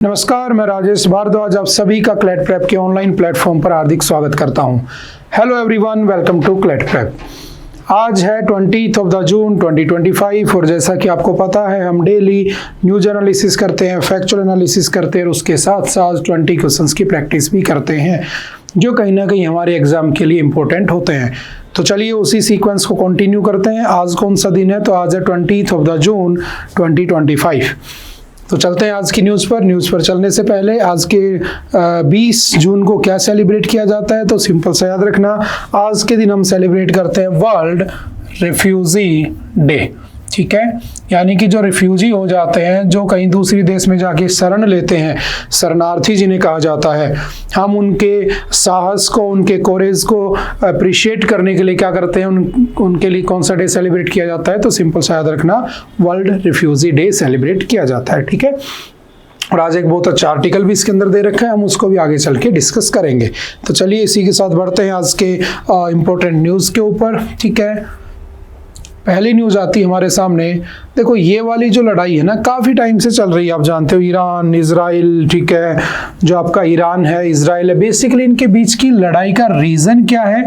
नमस्कार, मैं राजेश भारद्वाज आप सभी का क्लैट प्रेप के ऑनलाइन प्लेटफॉर्म पर हार्दिक स्वागत करता हूं। Hello everyone, welcome to CLAT prep. आज है 20 जून 2025 और जैसा कि आपको पता है हम डेली न्यूज एनालिसिस करते हैं, फैक्चुअल एनालिसिस करते हैं और उसके साथ साथ 20 क्वेश्चंस की प्रैक्टिस भी करते हैं जो कहीं ना कहीं हमारे एग्जाम के लिए इम्पोर्टेंट होते हैं। तो चलिए उसी सीक्वेंस को कंटिन्यू करते हैं। आज कौन सा दिन है? तो आज है 20 जून 2025। तो चलते हैं आज की न्यूज़ पर चलने से पहले आज के 20 जून को क्या सेलिब्रेट किया जाता है? तो सिंपल सा याद रखना, आज के दिन हम सेलिब्रेट करते हैं वर्ल्ड रिफ्यूजी डे। ठीक है, यानी कि जो रिफ्यूजी हो जाते हैं, जो कहीं दूसरी देश में जाके शरण लेते हैं, शरणार्थी जिन्हें कहा जाता है, हम उनके साहस को, उनके कोरेज को अप्रिशिएट करने के लिए क्या करते हैं, उनके लिए कौन सा डे सेलिब्रेट किया जाता है? तो सिंपल सा याद रखना, वर्ल्ड रिफ्यूजी डे सेलिब्रेट किया जाता है। ठीक है, और आज एक बहुत अच्छा आर्टिकल भी इसके अंदर दे रखा है, हम उसको भी आगे चल के डिस्कस करेंगे। तो चलिए इसी के साथ बढ़ते हैं आज के इम्पोर्टेंट न्यूज़ के ऊपर। ठीक है, पहली न्यूज़ आती है हमारे सामने। देखो, ये वाली जो लड़ाई है ना, काफ़ी टाइम से चल रही है। आप जानते हो ईरान इजराइल, ठीक है, जो आपका ईरान है, इजराइल है, बेसिकली इनके बीच की लड़ाई का रीज़न क्या है?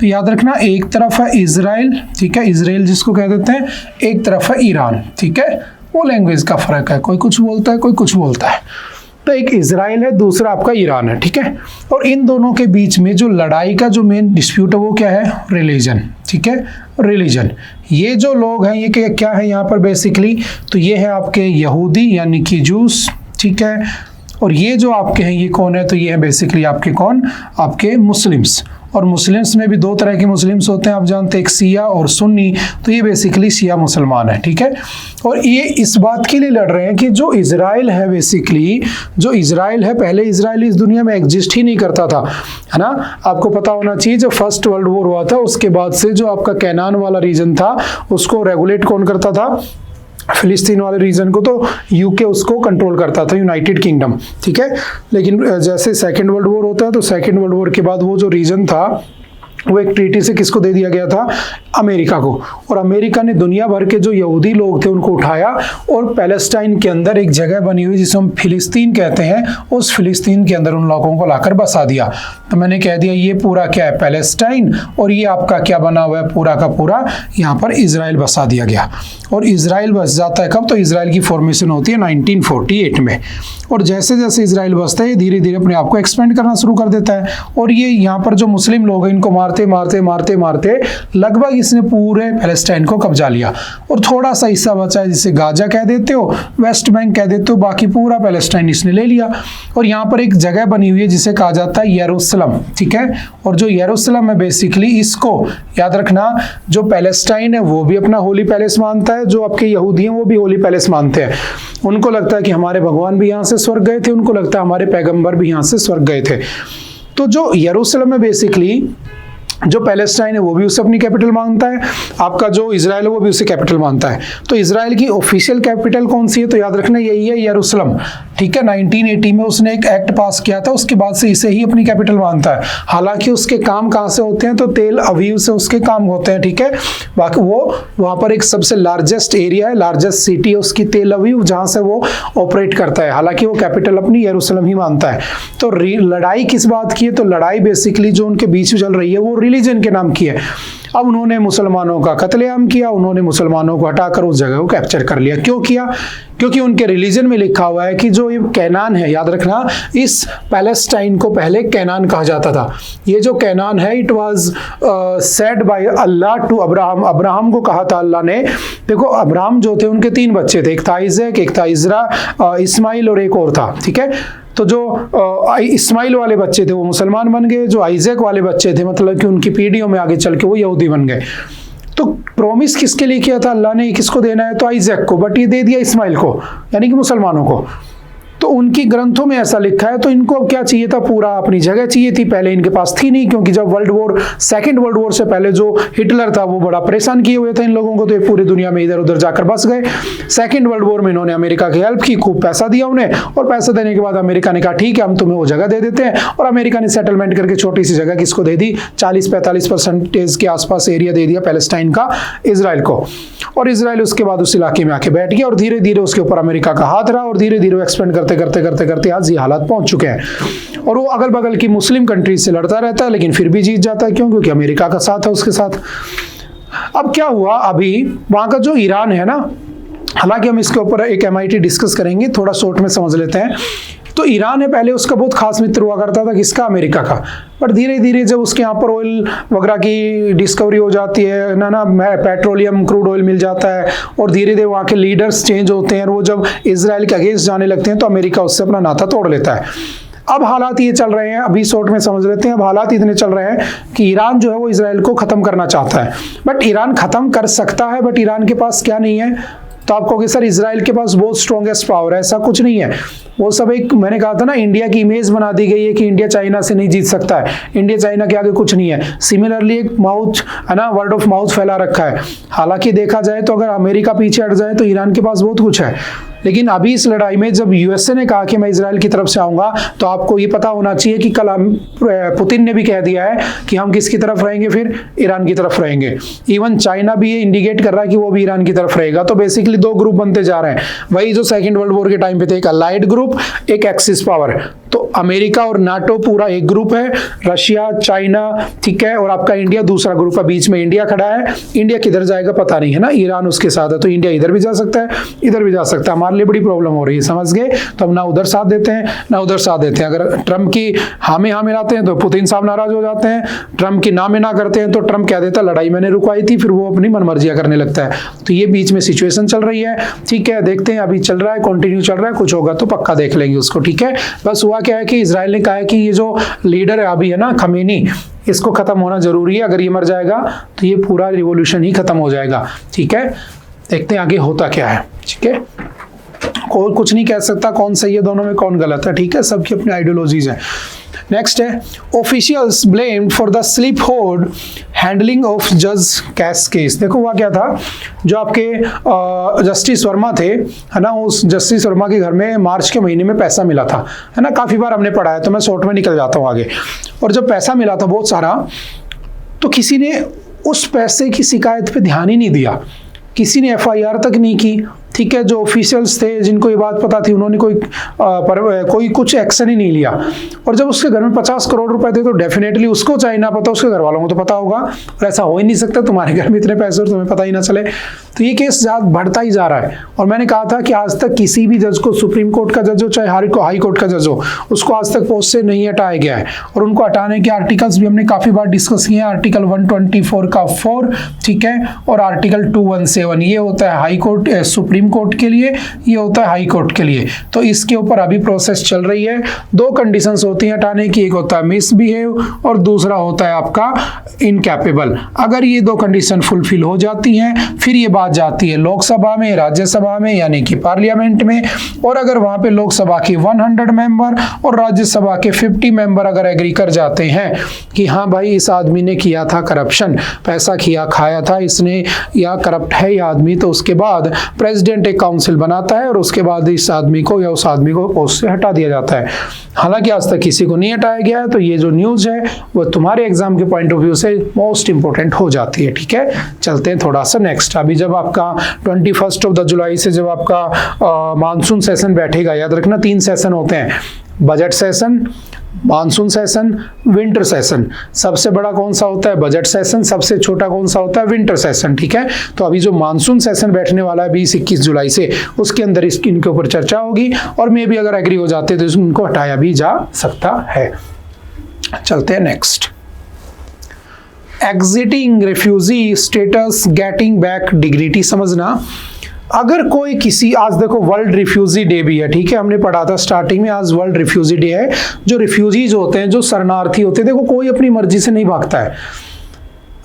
तो याद रखना, एक तरफ है इजराइल, ठीक है, इजराइल जिसको कह देते हैं, एक तरफ है ईरान। ठीक है, वो लैंग्वेज का फ़र्क है, कोई कुछ बोलता है, कोई कुछ बोलता है। तो एक इजराइल है, दूसरा आपका ईरान है। ठीक है, और इन दोनों के बीच में जो लड़ाई का जो मेन डिस्प्यूट है वो क्या है? रिलीजन। ठीक है, रिलीजन। ये जो लोग हैं ये क्या है यहाँ पर बेसिकली? तो ये है आपके यहूदी यानी कि जूस। ठीक है, और ये जो आपके हैं ये कौन है? तो ये है बेसिकली आपके कौन? आपके मुस्लिम्स। और मुस्लिम्स में भी दो तरह के मुस्लिम्स होते हैं, आप जानते हैं, एक शिया और सुन्नी। तो ये बेसिकली शिया मुसलमान है। ठीक है, और ये इस बात के लिए लड़ रहे हैं कि जो इजराइल है, बेसिकली जो इजराइल है, पहले इजराइल इस दुनिया में एग्जिस्ट ही नहीं करता था, है ना। आपको पता होना चाहिए, जब फर्स्ट वर्ल्ड वॉर हुआ था उसके बाद से जो आपका कैनान वाला रीजन था उसको रेगुलेट कौन करता था? फिलिस्तीन वाले रीजन को तो यूके उसको कंट्रोल करता था, यूनाइटेड किंगडम। ठीक है, लेकिन जैसे सेकेंड वर्ल्ड वॉर होता है तो सेकेंड वर्ल्ड वॉर के बाद वो जो रीजन था वो एक ट्रीटी से किसको दे दिया गया था? अमेरिका को। और अमेरिका ने दुनिया भर के जो यहूदी लोग थे उनको उठाया और पैलेस्टाइन के अंदर एक जगह बनी हुई जिसे हम फिलिस्तीन कहते हैं, उस फिलिस्तीन के अंदर उन लोगों को लाकर बसा दिया। तो मैंने कह दिया ये पूरा क्या है? पैलेस्टाइन। और ये आपका क्या बना हुआ है? पूरा का पूरा यहाँ पर इजराइल बसा दिया गया। और इजराइल बस जाता है कब? तो इजराइल की फॉर्मेशन होती है 1948 में। और जैसे जैसे इजराइल बसता है धीरे धीरे अपने आप को एक्सपेंड करना शुरू कर देता है। और ये यहाँ पर जो मुस्लिम लोग हैं इनको मारते मारते मारते मारते लगभग इसने पूरे पैलेस्टाइन को कब्जा लिया। और थोड़ा सा हिस्सा बचा है जिसे गाजा कह देते हो, वेस्ट बैंक कह देते हो, बाकी पूरा पैलेस्टाइन इसने ले लिया। और यहाँ पर एक जगह बनी हुई है जिसे कहा जाता है यरूशलेम। ठीक है, और जो यरूशलेम है बेसिकली इसको याद रखना, जो पैलेस्टाइन है वो भी अपना होली पैलेस मानता है, जो आपके यहूदी हैं वो भी होली पैलेस मानते हैं। उनको लगता है कि हमारे भगवान भी यहाँ से स्वर्ग गए थे, उनको लगता है हमारे पैगंबर भी यहाँ से स्वर्ग गए थे। तो जो यरूशलेम है बेसिकली, जो पैलेस्टाइन है वो भी उसे अपनी कैपिटल मानता है, आपका जो इजराइल है वो भी उसे कैपिटल मानता है। तो इजराइल की ऑफिशियल कैपिटल कौन सी है? तो याद रखना यही है, यरूशलेम। ठीक है, 1980 में उसने एक एक्ट पास किया था, उसके बाद से इसे ही अपनी कैपिटल मानता है। हालांकि उसके काम कहाँ से होते हैं? तो तेल अवीव से उसके काम होते हैं। ठीक है, बाकी वो वहाँ पर एक सबसे लार्जेस्ट एरिया है, लार्जेस्ट सिटी है उसकी तेल अवीव, जहाँ से वो ऑपरेट करता है। हालांकि वो कैपिटल अपनी यरूशलेम ही मानता है। तो लड़ाई किस बात की है? तो लड़ाई बेसिकली जो उनके बीच में चल रही है वो रिलीजन के नाम की है। अब उन्होंने मुसलमानों का कत्लेआम किया, उन्होंने मुसलमानों को हटाकर उस जगह को कैप्चर कर लिया। क्यों किया? क्योंकि उनके रिलीजन में लिखा हुआ है कि जो ये कैनान है, याद रखना, इस पैलेस्टाइन को पहले कैनान कहा जाता था। ये जो कैनान है it was said by Allah to Abraham. Abraham को कहा था अल्लाह ने। देखो, अब्राहम जो थे उनके 3 बच्चे थे, एक था आइजैक, एक था इजरा, इस्माइल और एक और था। ठीक है, तो जो इस्माइल वाले बच्चे थे वो मुसलमान बन गए, जो आइजैक वाले बच्चे थे मतलब कि उनकी पीढ़ियों में आगे चल के वो यहूदी बन गए। तो प्रॉमिस किसके लिए किया था अल्लाह ने? किसको देना है? तो आइजैक को, बट ये दे दिया इस्माइल को, यानी कि मुसलमानों को। तो उनकी ग्रंथों में ऐसा लिखा है। तो इनको अब क्या चाहिए था? पूरा अपनी जगह चाहिए थी, पहले इनके पास थी नहीं, क्योंकि जब सेकेंड वर्ल्ड वॉर से पहले जो हिटलर था वो बड़ा परेशान किए हुए थे इन लोगों को, तो ये पूरी दुनिया में इधर उधर जाकर बस गए। सेकेंड वर्ल्ड वॉर में इन्होंने अमेरिका की हेल्प की, खूब पैसा दिया उन्हें, और पैसा देने के बाद अमेरिका ने कहा ठीक है हम तुम्हें वो जगह दे देते हैं। और अमेरिका ने सेटलमेंट करके छोटी सी जगह किसको दे दी? 40-45% के आसपास एरिया दे दिया पैलेस्टाइन का इजराइल को। और इजराइल उसके बाद उस इलाके में आके बैठ गया और धीरे धीरे उसके ऊपर अमेरिका का हाथ रहा और धीरे धीरे एक्सपेंड करते करते करते करते आज ये हालात पहुंच चुके हैं। और वो अगल बगल की मुस्लिम कंट्रीज से लड़ता रहता है, लेकिन फिर भी जीत जाता है। क्यों? क्योंकि अमेरिका का साथ है उसके साथ। अब क्या हुआ, अभी वहां का जो ईरान है ना, हालांकि हम इसके ऊपर एक MIT डिस्कस करेंगे, थोड़ा शॉर्ट में समझ लेते हैं। तो ईरान है, पहले उसका बहुत खास मित्र हुआ करता था, किसका? अमेरिका का। पर धीरे धीरे जब उसके यहाँ पर ऑयल वगैरह की डिस्कवरी हो जाती है ना पेट्रोलियम क्रूड ऑयल मिल जाता है, और धीरे धीरे वहाँ के लीडर्स चेंज होते हैं, और वो जब इजराइल के अगेंस्ट जाने लगते हैं तो अमेरिका उससे अपना नाता तोड़ लेता है। अब हालात ये चल रहे हैं, अभी शॉर्ट में समझ लेते हैं। अब हालात इतने चल रहे हैं कि ईरान जो है वो इजराइल को खत्म करना चाहता है। बट ईरान खत्म कर सकता है, बट ईरान के पास क्या नहीं है? तो आप कहोगे सर इजराइल के पास बहुत स्ट्रॉन्गेस्ट पावर है। ऐसा कुछ नहीं है। वो सब एक, मैंने कहा था ना, इंडिया की इमेज बना दी गई है कि इंडिया चाइना से नहीं जीत सकता है, इंडिया चाइना के आगे कुछ नहीं है। सिमिलरली एक माउथ है ना, वर्ड ऑफ माउथ फैला रखा है। हालांकि देखा जाए तो अगर अमेरिका पीछे हट जाए तो ईरान के पास बहुत कुछ है। लेकिन अभी इस लड़ाई में जब यूएसए ने कहा कि मैं इजराइल की तरफ से आऊंगा, तो आपको ये पता होना चाहिए कि कल पुतिन ने भी कह दिया है कि हम किसकी तरफ रहेंगे, फिर ईरान की तरफ रहेंगे। इवन चाइना भी ये इंडिकेट कर रहा है कि वो भी ईरान की तरफ रहेगा। तो बेसिकली दो ग्रुप बनते जा रहे हैं, वही जो सेकेंड वर्ल्ड वॉर के टाइम पे थे, एक अलाइड ग्रुप, एक एक्सिस पावर। तो अमेरिका और नाटो पूरा एक ग्रुप है, रशिया, चाइना, ठीक है, और आपका इंडिया दूसरा ग्रुप है। बीच में इंडिया खड़ा है। इंडिया किधर जाएगा पता नहीं है ना, ईरान उसके साथ है, तो इंडिया इधर भी जा सकता है, इधर भी जा सकता है। हमारे लिए बड़ी प्रॉब्लम हो रही है, समझ गए? तो हम ना उधर साथ देते हैं ना उधर साथ देते हैं। अगर ट्रम्प की हाँ मिलाते हैं तो पुतिन साहब नाराज हो जाते हैं, ट्रम्प की ना में ना करते हैं तो ट्रम्प कह देता है लड़ाई मैंने रुकवाई थी, फिर वो अपनी मनमर्जियां करने लगता है। तो ये बीच में सिचुएशन चल रही है, ठीक है, देखते हैं। अभी चल रहा है, कंटिन्यू चल रहा है, कुछ होगा तो पक्का देख लेंगे उसको, ठीक है। बस हुआ क्या है कि इजराइल ने कहा है कि ये जो लीडर है अभी है ना, खमेनी, इसको खत्म होना जरूरी है। अगर ये मर जाएगा तो ये पूरा रिवॉल्यूशन ही खत्म हो जाएगा, ठीक है। देखते हैं आगे होता क्या है, ठीक है। कोई कुछ नहीं कह सकता कौन सही है दोनों में, कौन गलत है, ठीक है। सबकी अपनी आइडियोलॉजीज है। नेक्स्ट है, officials blamed for the slip hold handling of जज कैश केस। देखो हुआ क्या था, जो आपके जस्टिस वर्मा थे, है ना, उस जस्टिस वर्मा के घर में मार्च के महीने में पैसा मिला था, है ना, काफी बार हमने पढ़ा है, तो मैं शॉर्ट में निकल जाता हूँ आगे। और जब पैसा मिला था बहुत सारा, तो किसी ने उस पैसे की शिकायत पे ध्यान ही नहीं दिया, किसी ने FIR तक नहीं की, ठीक है। जो ऑफिशियल्स थे जिनको ये बात पता थी, उन्होंने कोई कुछ एक्शन ही नहीं लिया। और जब उसके घर में 50 करोड़ रुपए थे, तो डेफिनेटली उसको चाहे ना पता, उसके घर वालों को तो पता होगा। और ऐसा हो ही नहीं सकता तुम्हारे घर में इतने पैसे और तुम्हें पता ही ना चले। तो ये केस बढ़ता ही जा रहा है। और मैंने कहा था कि आज तक किसी भी जज को, सुप्रीम कोर्ट का जज हो चाहे हाई कोर्ट का जज हो, उसको आज तक पोस्ट से नहीं हटाया गया है। और उनको हटाने के आर्टिकल्स भी हमने काफी बार डिस्कस किए हैं। आर्टिकल 124 का 4, ठीक है, और आर्टिकल 217, ये होता है हाई कोर्ट, सुप्रीम कोर्ट के लिए, ये होता है हाई कोर्ट के लिए। तो इसके ऊपर अभी प्रोसेस चल रही है। दो कंडीशंस होती हैं हटाने की, एक होता है मिसबिहेव और दूसरा होता है आपका इनकैपेबल। अगर ये दो कंडीशन फुलफिल हो जाती हैं, फिर ये बात जाती है लोकसभा में, राज्यसभा में, यानी कि पार्लियामेंट में। और अगर वहां पे लोकसभा के 100 मेंबर और राज्यसभा के 50 मेंबर अगर एग्री कर जाते हैं कि हाँ भाई इस आदमी ने किया था करप्शन, पैसा खाया था इसने, या करप्ट है ये आदमी, तो उसके बाद प्रेसिडेंट एक काउंसिल बनाता है और उसके बाद इस आदमी को या उस आदमी को पोस्ट से हटा दिया जाता है। हालांकि आज तक किसी को नहीं हटाया गया है। तो ये जो न्यूज है वो तुम्हारे एग्जाम के पॉइंट ऑफ व्यू से मोस्ट इंपोर्टेंट हो जाती है, ठीक है। चलते हैं थोड़ा सा नेक्स्ट। अभी जब आपका 21 जुलाई से जब आपका मानसून सेशन बैठेगा, याद रखना 3 सेशन होते हैं, budget session, monsoon session, winter session. सबसे बड़ा कौन सा होता है? Budget session. सबसे छोटा कौन सा होता है? विंटर सेशन, ठीक है। तो अभी जो मानसून सेशन बैठने वाला है 20-21 जुलाई से, उसके अंदर इनके ऊपर चर्चा होगी और मे भी अगर एग्री हो जाते तो इनको हटाया भी जा सकता है। चलते हैं next. Exiting refugee status getting back dignity. समझना, अगर कोई किसी, आज देखो वर्ल्ड रिफ्यूजी डे भी है, ठीक है, हमने पढ़ा था स्टार्टिंग में, आज वर्ल्ड रिफ्यूजी डे है। जो रिफ्यूजीज होते हैं, जो शरणार्थी होते हैं, देखो कोई अपनी मर्जी से नहीं भागता है।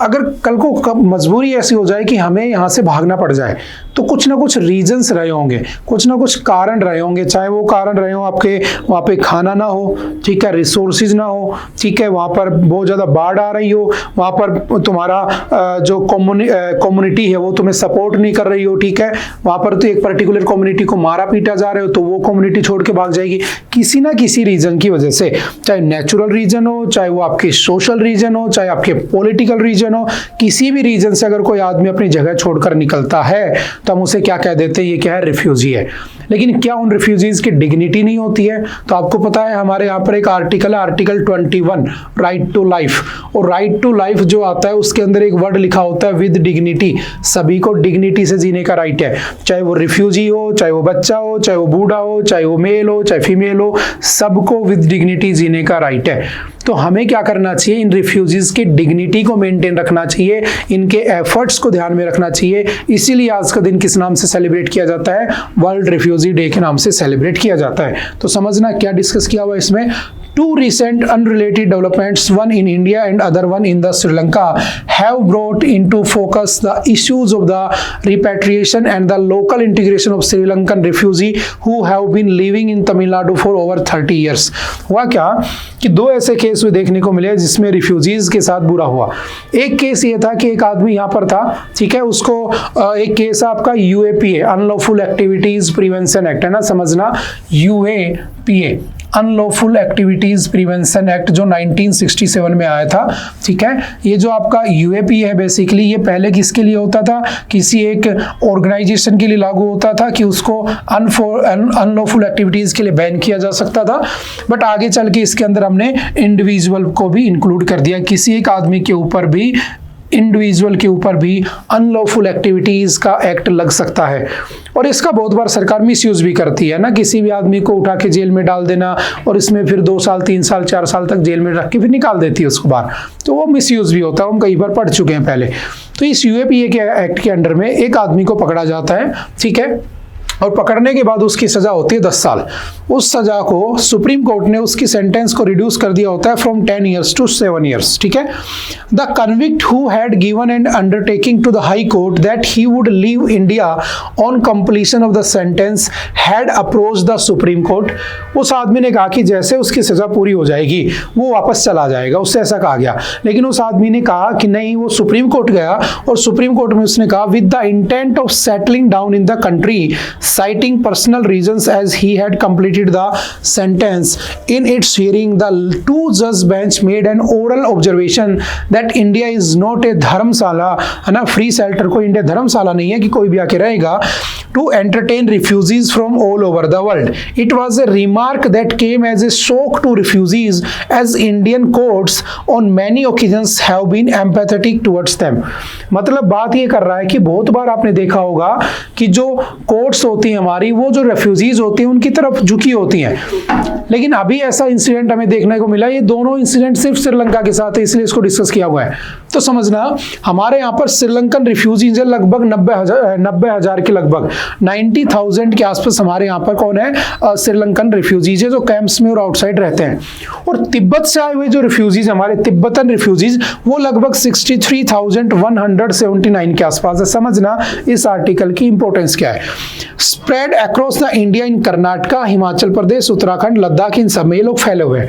अगर कल को मजबूरी ऐसी हो जाए कि हमें यहाँ से भागना पड़ जाए, तो कुछ ना कुछ रीजंस रहे होंगे, कुछ ना कुछ कारण रहे होंगे। चाहे वो कारण रहे हो आपके वहाँ पे खाना ना हो, ठीक है, रिसोर्सेज ना हो, ठीक है, वहाँ पर बहुत ज़्यादा बाढ़ आ रही हो, वहाँ पर तुम्हारा जो कम्युनिटी है वो तुम्हें सपोर्ट नहीं कर रही हो, ठीक है, वहाँ पर तो एक पर्टिकुलर कम्युनिटी को मारा पीटा जा रहे हो, तो वो कम्युनिटी छोड़ के भाग जाएगी किसी ना किसी रीजन की वजह से। चाहे नेचुरल रीजन हो, चाहे वो आपके सोशल रीजन हो, चाहे आपके पॉलिटिकल रीजन हो, किसी भी रीजन से अगर कोई आदमी अपनी जगह छोड़कर निकलता है तो हम उसे क्या कह देते हैं? ये क्या है? रिफ्यूजी है। लेकिन क्या उन रिफ्यूजीज की डिग्निटी नहीं होती है? तो आपको पता है हमारे यहाँ पर एक आर्टिकल है, आर्टिकल 21, राइट टू लाइफ। और राइट टू लाइफ जो आता है उसके अंदर एक वर्ड लिखा होता है विद डिग्निटी। सभी को डिग्निटी से जीने का राइट है, चाहे वो रिफ्यूजी हो, चाहे वो बच्चा हो, चाहे वो बूढ़ा हो, चाहे वो मेल हो, चाहे फीमेल हो, सबको विद डिग्निटी जीने का राइट है। तो हमें क्या करना चाहिए? इन रिफ्यूजीज की डिग्निटी को मेंटेन रखना चाहिए, इनके एफर्ट्स को ध्यान में रखना चाहिए। इसीलिए आज का दिन किस नाम से सेलिब्रेट किया जाता है? वर्ल्ड रिफ्यूजी डे के नाम से सेलिब्रेट किया जाता है। तो समझना क्या डिस्कस किया हुआ इसमें। Two recent unrelated developments, one in India and other one in the Sri Lanka, have brought into focus the issues of the repatriation and the local integration of Sri Lankan refugees who have been living in Tamil Nadu for over 30 years. हुआ क्या कि दो ऐसे case हुए देखने को मिले जिसमें रिफ्यूजीज के साथ बुरा हुआ। एक केस ये था कि एक आदमी यहाँ पर था, ठीक है, उसको एक केस आपका UAPA, unlawful activities prevention act, है ना, समझना, UAPA, unlawful activities prevention act, जो 1967 में आया था, ठीक है। ये जो आपका UAPA है बेसिकली, ये पहले किसके लिए होता था? किसी एक ऑर्गेनाइजेशन के लिए लागू होता था कि उसको अनलॉफुल एक्टिविटीज के लिए बैन किया जा सकता था, बट आगे चल के इसके अंदर हमने इंडिविजुअल को भी इंक्लूड कर दिया। किसी एक आदमी के ऊपर भी, इंडिविजुअल के ऊपर भी अनलॉफुल एक्टिविटीज का एक्ट लग सकता है। और इसका बहुत बार सरकार मिसयूज भी करती है ना, किसी भी आदमी को उठा के जेल में डाल देना और इसमें फिर 2 साल 3 साल 4 साल तक जेल में रख के फिर निकाल देती है उसको बाहर, तो वो मिसयूज भी होता है। हम कई बार पढ़ चुके हैं पहले। तो इस UAPA के एक्ट के अंडर में एक आदमी को पकड़ा जाता है, ठीक है, और पकड़ने के बाद उसकी सजा होती है 10 साल। उस सजा को सुप्रीम कोर्ट ने उसकी सेंटेंस को रिड्यूस कर दिया होता है फ्रॉम 10 years to 7 years, ठीक है। The convict who had given an undertaking to the high court that he would leave India on completion of the sentence had approach the supreme court. उस आदमी ने कहा कि जैसे उसकी सजा पूरी हो जाएगी वो वापस चला जाएगा, उससे ऐसा कहा गया। लेकिन उस आदमी ने कहा कि नहीं, वो सुप्रीम कोर्ट गया और सुप्रीम कोर्ट में उसने कहा with the intent of settling down in the country, citing personal reasons as he had completed the sentence. In its hearing, the 2-judge bench made an oral observation that India is not a धर्मशाला, है ना, free shelter, कोई India धर्मशाला नहीं है कि कोई भी आके रहेगा, to entertain refugees from all over the world. It was a remark that came as a shock to refugees as Indian courts on many occasions have been empathetic towards them. मतलब बात ये कर रहा है कि बहुत बार आपने देखा होगा कि जो कोर्ट्स होती हैं हमारी, वो जो रेफ्यूजीज होती हैं उनकी तरफ झुकी होती हैं। लेकिन अभी ऐसा इंसिडेंट हमें देखने को मिला, ये दोनों इंसिडेंट सिर्फ श्रीलंका के साथ है, इसलिए इसको डिस्कस किया हुआ है। तो समझना, हमारे यहाँ पर श्रीलंकन रिफ्यूजीज है लगभग 90,000 के लगभग 90,000 के आसपास हमारे यहाँ पर कौन है? श्रीलंकन रिफ्यूजीज है जो कैंप्स में और आउटसाइड रहते हैं। और तिब्बत से आए हुए जो रिफ्यूजीज, हमारे तिब्बतन रिफ्यूजीज, वो लगभग 63,179 के आसपास है। समझना इस आर्टिकल की इंपॉर्टेंस क्या है। Spread across the India in Karnataka, Himachal Pradesh, Uttarakhand, Ladakh, इन सब में ये लोग फैले हुए हैं।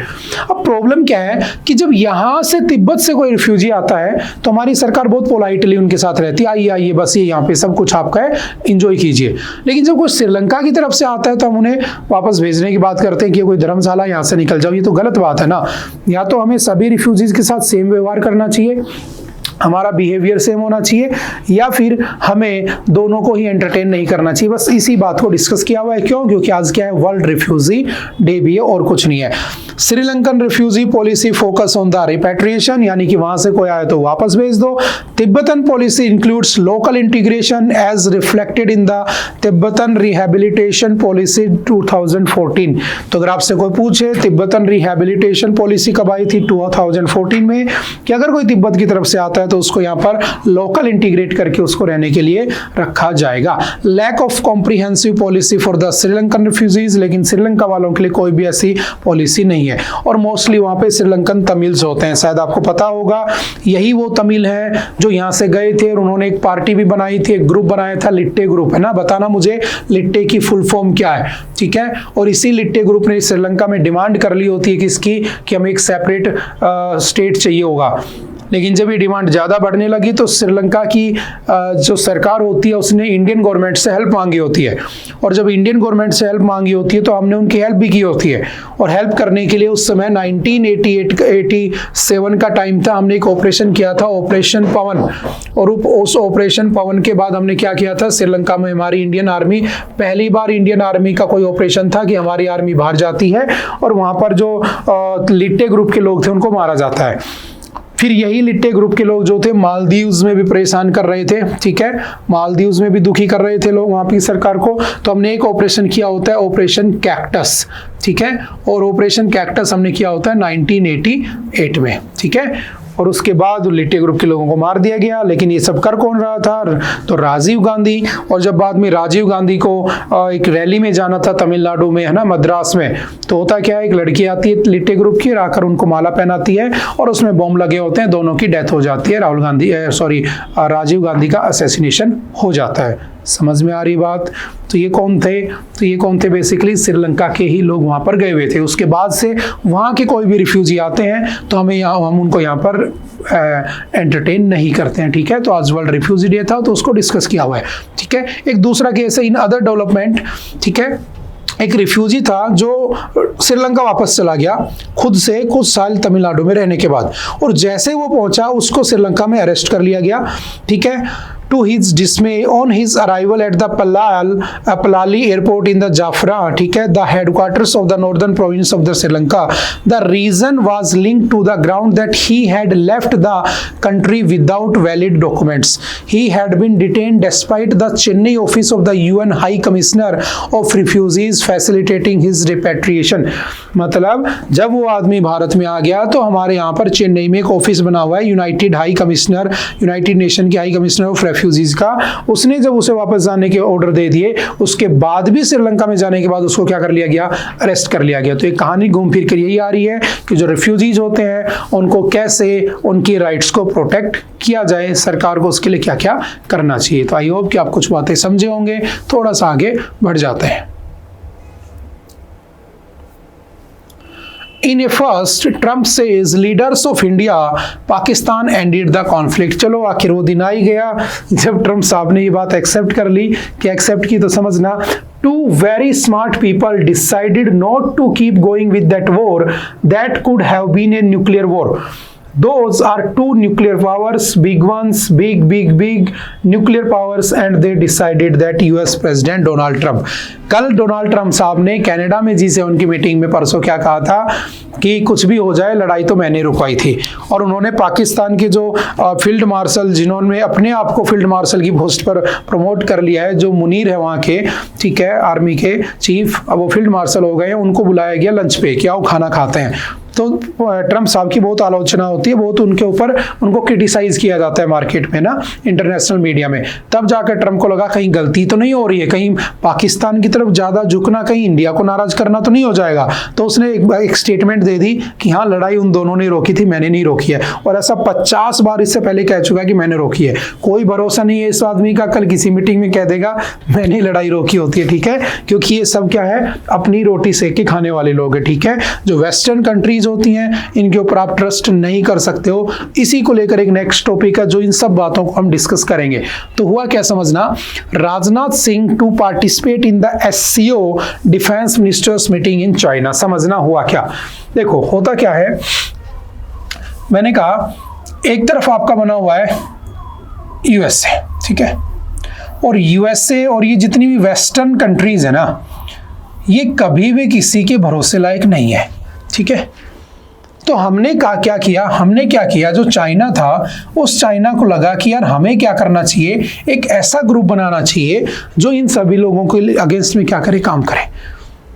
अब प्रॉब्लम क्या है कि जब यहाँ से तिब्बत से कोई रिफ्यूजी आता है तो हमारी सरकार बहुत पोलाइटली उनके साथ रहती है, आइए आइए बस ये यहाँ पे सब कुछ आपका है, एंजॉय कीजिए। लेकिन जब कोई श्रीलंका की तरफ से आता है तो हम उन्हें वापस भेजने की बात करते हैं कि कोई धर्मशाला, यहाँ से निकल जाओ। ये तो गलत बात है ना। या तो हमें सभी रिफ्यूजीज के साथ सेम व्यवहार करना चाहिए, हमारा बिहेवियर सेम होना चाहिए, या फिर हमें दोनों को ही एंटरटेन नहीं करना चाहिए। बस इसी बात को डिस्कस किया हुआ है। क्यों? क्योंकि आज क्या है? वर्ल्ड रिफ्यूजी डे भी है और कुछ नहीं है। Sri Lankan refugee policy focus on the repatriation, यानी कि वहां से कोई आए तो वापस भेज दो। Tibetan policy includes local integration as reflected in the Tibetan rehabilitation policy 2014। तो अगर आपसे कोई पूछे तिब्बतन रिहैबिलिटेशन पॉलिसी कब आई थी? 2014 में, कि अगर कोई तिब्बत की तरफ से आता है तो उसको यहाँ पर लोकल इंटीग्रेट करके उसको रहने के लिए रखा जाएगा। Lack of comprehensive policy for the Sri Lankan refugees, लेकिन श्रीलंका वालों के लिए कोई भी ऐसी पॉलिसी नहीं है। और मोस्टली वहां पे श्रीलंकन तमिल्स होते हैं, शायद आपको पता होगा। यही वो तमिल हैं जो यहाँ से गए थे और उन्होंने एक पार्टी भी बनाई थी, एक ग्रुप बनाया था, लिट्टे ग्रुप, है ना। बताना मुझे लिट्टे की फुल फॉर्म क्या है, ठीक है। और इसी लिट्टे ग्रुप ने श्रीलंका में डिमांड कर ली होती है किसकी, कि हमें एक सेपरेट स्टेट चाहिए होगा। लेकिन जब ये डिमांड ज़्यादा बढ़ने लगी तो श्रीलंका की जो सरकार होती है उसने इंडियन गवर्नमेंट से हेल्प मांगी होती है, और जब इंडियन गवर्नमेंट से हेल्प मांगी होती है तो हमने उनकी हेल्प भी की होती है। और हेल्प करने के लिए उस समय 1988-87 का टाइम था, हमने एक ऑपरेशन किया था, ऑपरेशन पवन। और उस ऑपरेशन पवन के बाद हमने क्या किया था, श्रीलंका में हमारी इंडियन आर्मी, पहली बार इंडियन आर्मी का कोई ऑपरेशन था कि हमारी आर्मी बाहर जाती है और वहां पर जो लिट्टे ग्रुप के लोग थे उनको मारा जाता है। फिर यही लिट्टे ग्रुप के लोग जो थे मालदीव्स में भी परेशान कर रहे थे, ठीक है, मालदीव्स में भी दुखी कर रहे थे लोग वहां की सरकार को। तो हमने एक ऑपरेशन किया होता है, ऑपरेशन कैक्टस, ठीक है, और ऑपरेशन कैक्टस हमने किया होता है 1988 में, ठीक है। और उसके बाद लिट्टे ग्रुप के लोगों को मार दिया गया। लेकिन ये सब कर कौन रहा था, तो राजीव गांधी। और जब बाद में राजीव गांधी को एक रैली में जाना था तमिलनाडु में, है ना, मद्रास में, तो होता क्या है, एक लड़की आती है लिट्टे ग्रुप की, आकर उनको माला पहनाती है और उसमें बॉम्ब लगे होते हैं, दोनों की डेथ हो जाती है, राजीव गांधी का असैसिनेशन हो जाता है। समझ में आ रही बात। तो ये कौन थे, बेसिकली श्रीलंका के ही लोग वहां पर गए हुए थे। उसके बाद से वहां के कोई भी रिफ्यूजी आते हैं तो हम उनको यहाँ पर एंटरटेन नहीं करते हैं, ठीक है। तो आज वर्ल्ड रिफ्यूजी डे था तो उसको डिस्कस किया हुआ है, ठीक है। एक दूसरा केस है इन अदर डेवलपमेंट, ठीक है। एक रिफ्यूजी था जो श्रीलंका वापस चला गया खुद से कुछ साल तमिलनाडु में रहने के बाद, और जैसे वो पहुंचा उसको श्रीलंका में अरेस्ट कर लिया गया, ठीक है। To his dismay, on his arrival at the Palali airport in the Jaffna, ठीक है, the headquarters of the northern province of the Sri Lanka, the reason was linked to the ground that he had left the country without valid documents. He had been detained despite the Chennai office of the UN High Commissioner of Refugees facilitating his repatriation. मतलब जब वो आदमी भारत में आ गया तो हमारे यहाँ पर चेन्नई में एक ऑफिस बना हुआ है, यूनाइटेड नेशन के हाई कमिश्नर ऑफ रेफ्यूजीज का, उसने जब उसे वापस जाने के ऑर्डर दे दिए, उसके बाद भी श्रीलंका में जाने के बाद उसको क्या कर लिया गया, अरेस्ट कर लिया गया। तो एक कहानी घूम फिर कर यही आ रही है कि जो रेफ्यूजीज होते हैं उनको कैसे उनकी राइट्स को प्रोटेक्ट किया जाए, सरकार को उसके लिए क्या क्या करना चाहिए। तो आई होप कि आप कुछ बातें समझे होंगे। थोड़ा सा आगे बढ़ जाते हैं। In a first, Trump says leaders of India, Pakistan ended the conflict. चलो आखिर वो दिन आ ही गया जब ट्रम्प साहब ने ये बात एक्सेप्ट कर ली। कि एक्सेप्ट की तो समझना, two very smart people decided not to keep going with that war that could have been a nuclear war. Those are two nuclear powers, big ones, big nuclear powers, and they decided that US President Donald Trump. कल Donald Trump साहब ने Canada में जी से उनकी meeting में परसों क्या कहा था कि कुछ भी हो जाए लड़ाई तो मैंने रुकवाई थी। और उन्होंने पाकिस्तान के जो फील्ड मार्शल, जिन्होंने अपने आप को फील्ड मार्शल की पोस्ट पर प्रमोट कर लिया है, जो मुनीर है वहाँ के, ठीक है, आर्मी के चीफ, अब वो फील्ड मार्शल हो गए हैं, उनको बुलाया गया लंच पे कि आओ खाना खाते हैं। तो ट्रम्प साहब की बहुत आलोचना होती है, बहुत उनके ऊपर उनको क्रिटिसाइज किया जाता है मार्केट में ना, इंटरनेशनल मीडिया में। तब जाकर ट्रम्प को लगा कहीं गलती तो नहीं हो रही है, कहीं पाकिस्तान की तरफ ज्यादा झुकना कहीं इंडिया को नाराज करना तो नहीं हो जाएगा। तो उसने एक स्टेटमेंट दे दी कि हाँ लड़ाई उन दोनों ने रोकी थी, मैंने नहीं रोकी है। और ऐसा 50 बार इससे पहले कह चुका है कि मैंने रोकी है। कोई भरोसा नहीं है इस आदमी का, कल किसी मीटिंग में कह देगा मैंने लड़ाई रोकी होती है, ठीक है। क्योंकि ये सब क्या है, अपनी रोटी सेक के खाने वाले लोग हैं, ठीक है। जो वेस्टर्न कंट्रीज होती हैं इनके ऊपर आप ट्रस्ट नहीं कर सकते हो। इसी को लेकर एक नेक्स्ट टॉपिक है जो इन सब बातों को हम डिस्कस करेंगे। तो हुआ क्या समझना, Rajnath Singh to participate in the SCO defence ministers meeting in China. समझना हुआ क्या, देखो होता क्या है, मैंने कहा एक तरफ आपका बना हुआ है USA, ठीक है, और USA और ये जितनी भी वेस्टर्न कंट्रीज है ना, ये कभी भी किसी के भरोसे लायक नहीं है, ठीक है। तो हमने क्या किया, जो चाइना था उस चाइना को लगा कि यार हमें क्या करना चाहिए, एक ऐसा ग्रुप बनाना चाहिए जो इन सभी लोगों के अगेंस्ट में क्या करे, काम करे।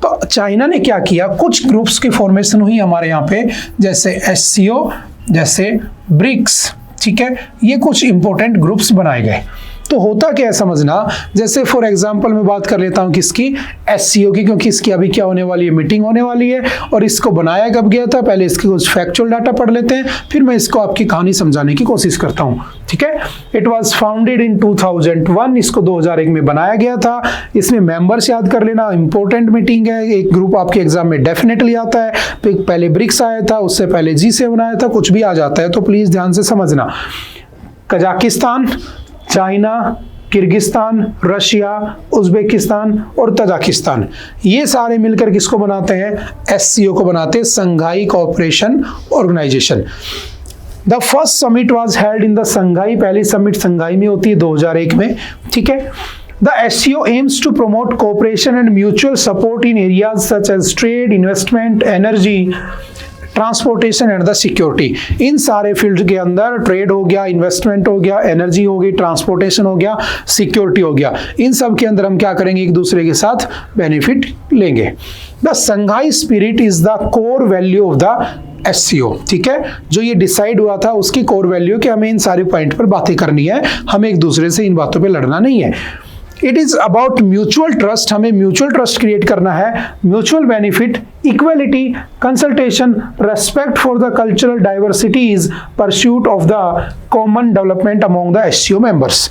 तो चाइना ने क्या किया, कुछ ग्रुप्स की फॉर्मेशन हुई हमारे यहाँ पे, जैसे SCO, जैसे ब्रिक्स, ठीक है, ये कुछ इंपॉर्टेंट ग्रुप्स बनाए गए। तो होता क्या है समझना, जैसे फॉर एग्जांपल मैं बात कर लेता हूं किसकी, एससीओ की, क्योंकि इसकी अभी क्या होने वाली है, मीटिंग होने वाली है। और इसको बनाया कब गया था, पहले इसके कुछ फैक्चुअल डाटा पढ़ लेते हैं, फिर मैं इसको आपकी कहानी समझाने की कोशिश करता हूं। ठीक है, इट वाज फाउंडेड इन 2001, इसको 2001 में बनाया गया था। इसमें मेंबर्स याद कर लेना, इंपॉर्टेंट मीटिंग है, एक ग्रुप आपके एग्जाम में डेफिनेटली आता है। पहले ब्रिक्स आया था, उससे पहले G7 आया था, कुछ भी आ जाता है तो प्लीज ध्यान से समझना। Kazakhstan, China, Kyrgyzstan, Russia, Uzbekistan और तजाकिस्तान, ये सारे मिलकर किसको बनाते हैं, एससीओ को बनाते हैं, Shanghai cooperation organisation. The first summit was held in the Shanghai, पहली समिट संघाई में होती है 2001 में। ठीक है, The SCO aims to promote cooperation and mutual support in areas such as trade, investment, energy, transportation and the security. इन सारे field के अंदर ट्रेड हो गया, इन्वेस्टमेंट हो गया, एनर्जी हो गई, ट्रांसपोर्टेशन हो गया, सिक्योरिटी हो गया, इन सब के अंदर हम क्या करेंगे, एक दूसरे के साथ बेनिफिट लेंगे। The Shanghai spirit is the core value of the SCO. ठीक है, जो ये डिसाइड हुआ था उसकी कोर वैल्यू कि हमें इन सारे पॉइंट पर बातें करनी है, हमें एक दूसरे से इन बातों पे लड़ना नहीं है। It is about mutual trust, हमें म्यूचुअल ट्रस्ट क्रिएट करना है, mutual benefit, equality, consultation, respect for the cultural diversities, pursuit of the common development among the SCO members.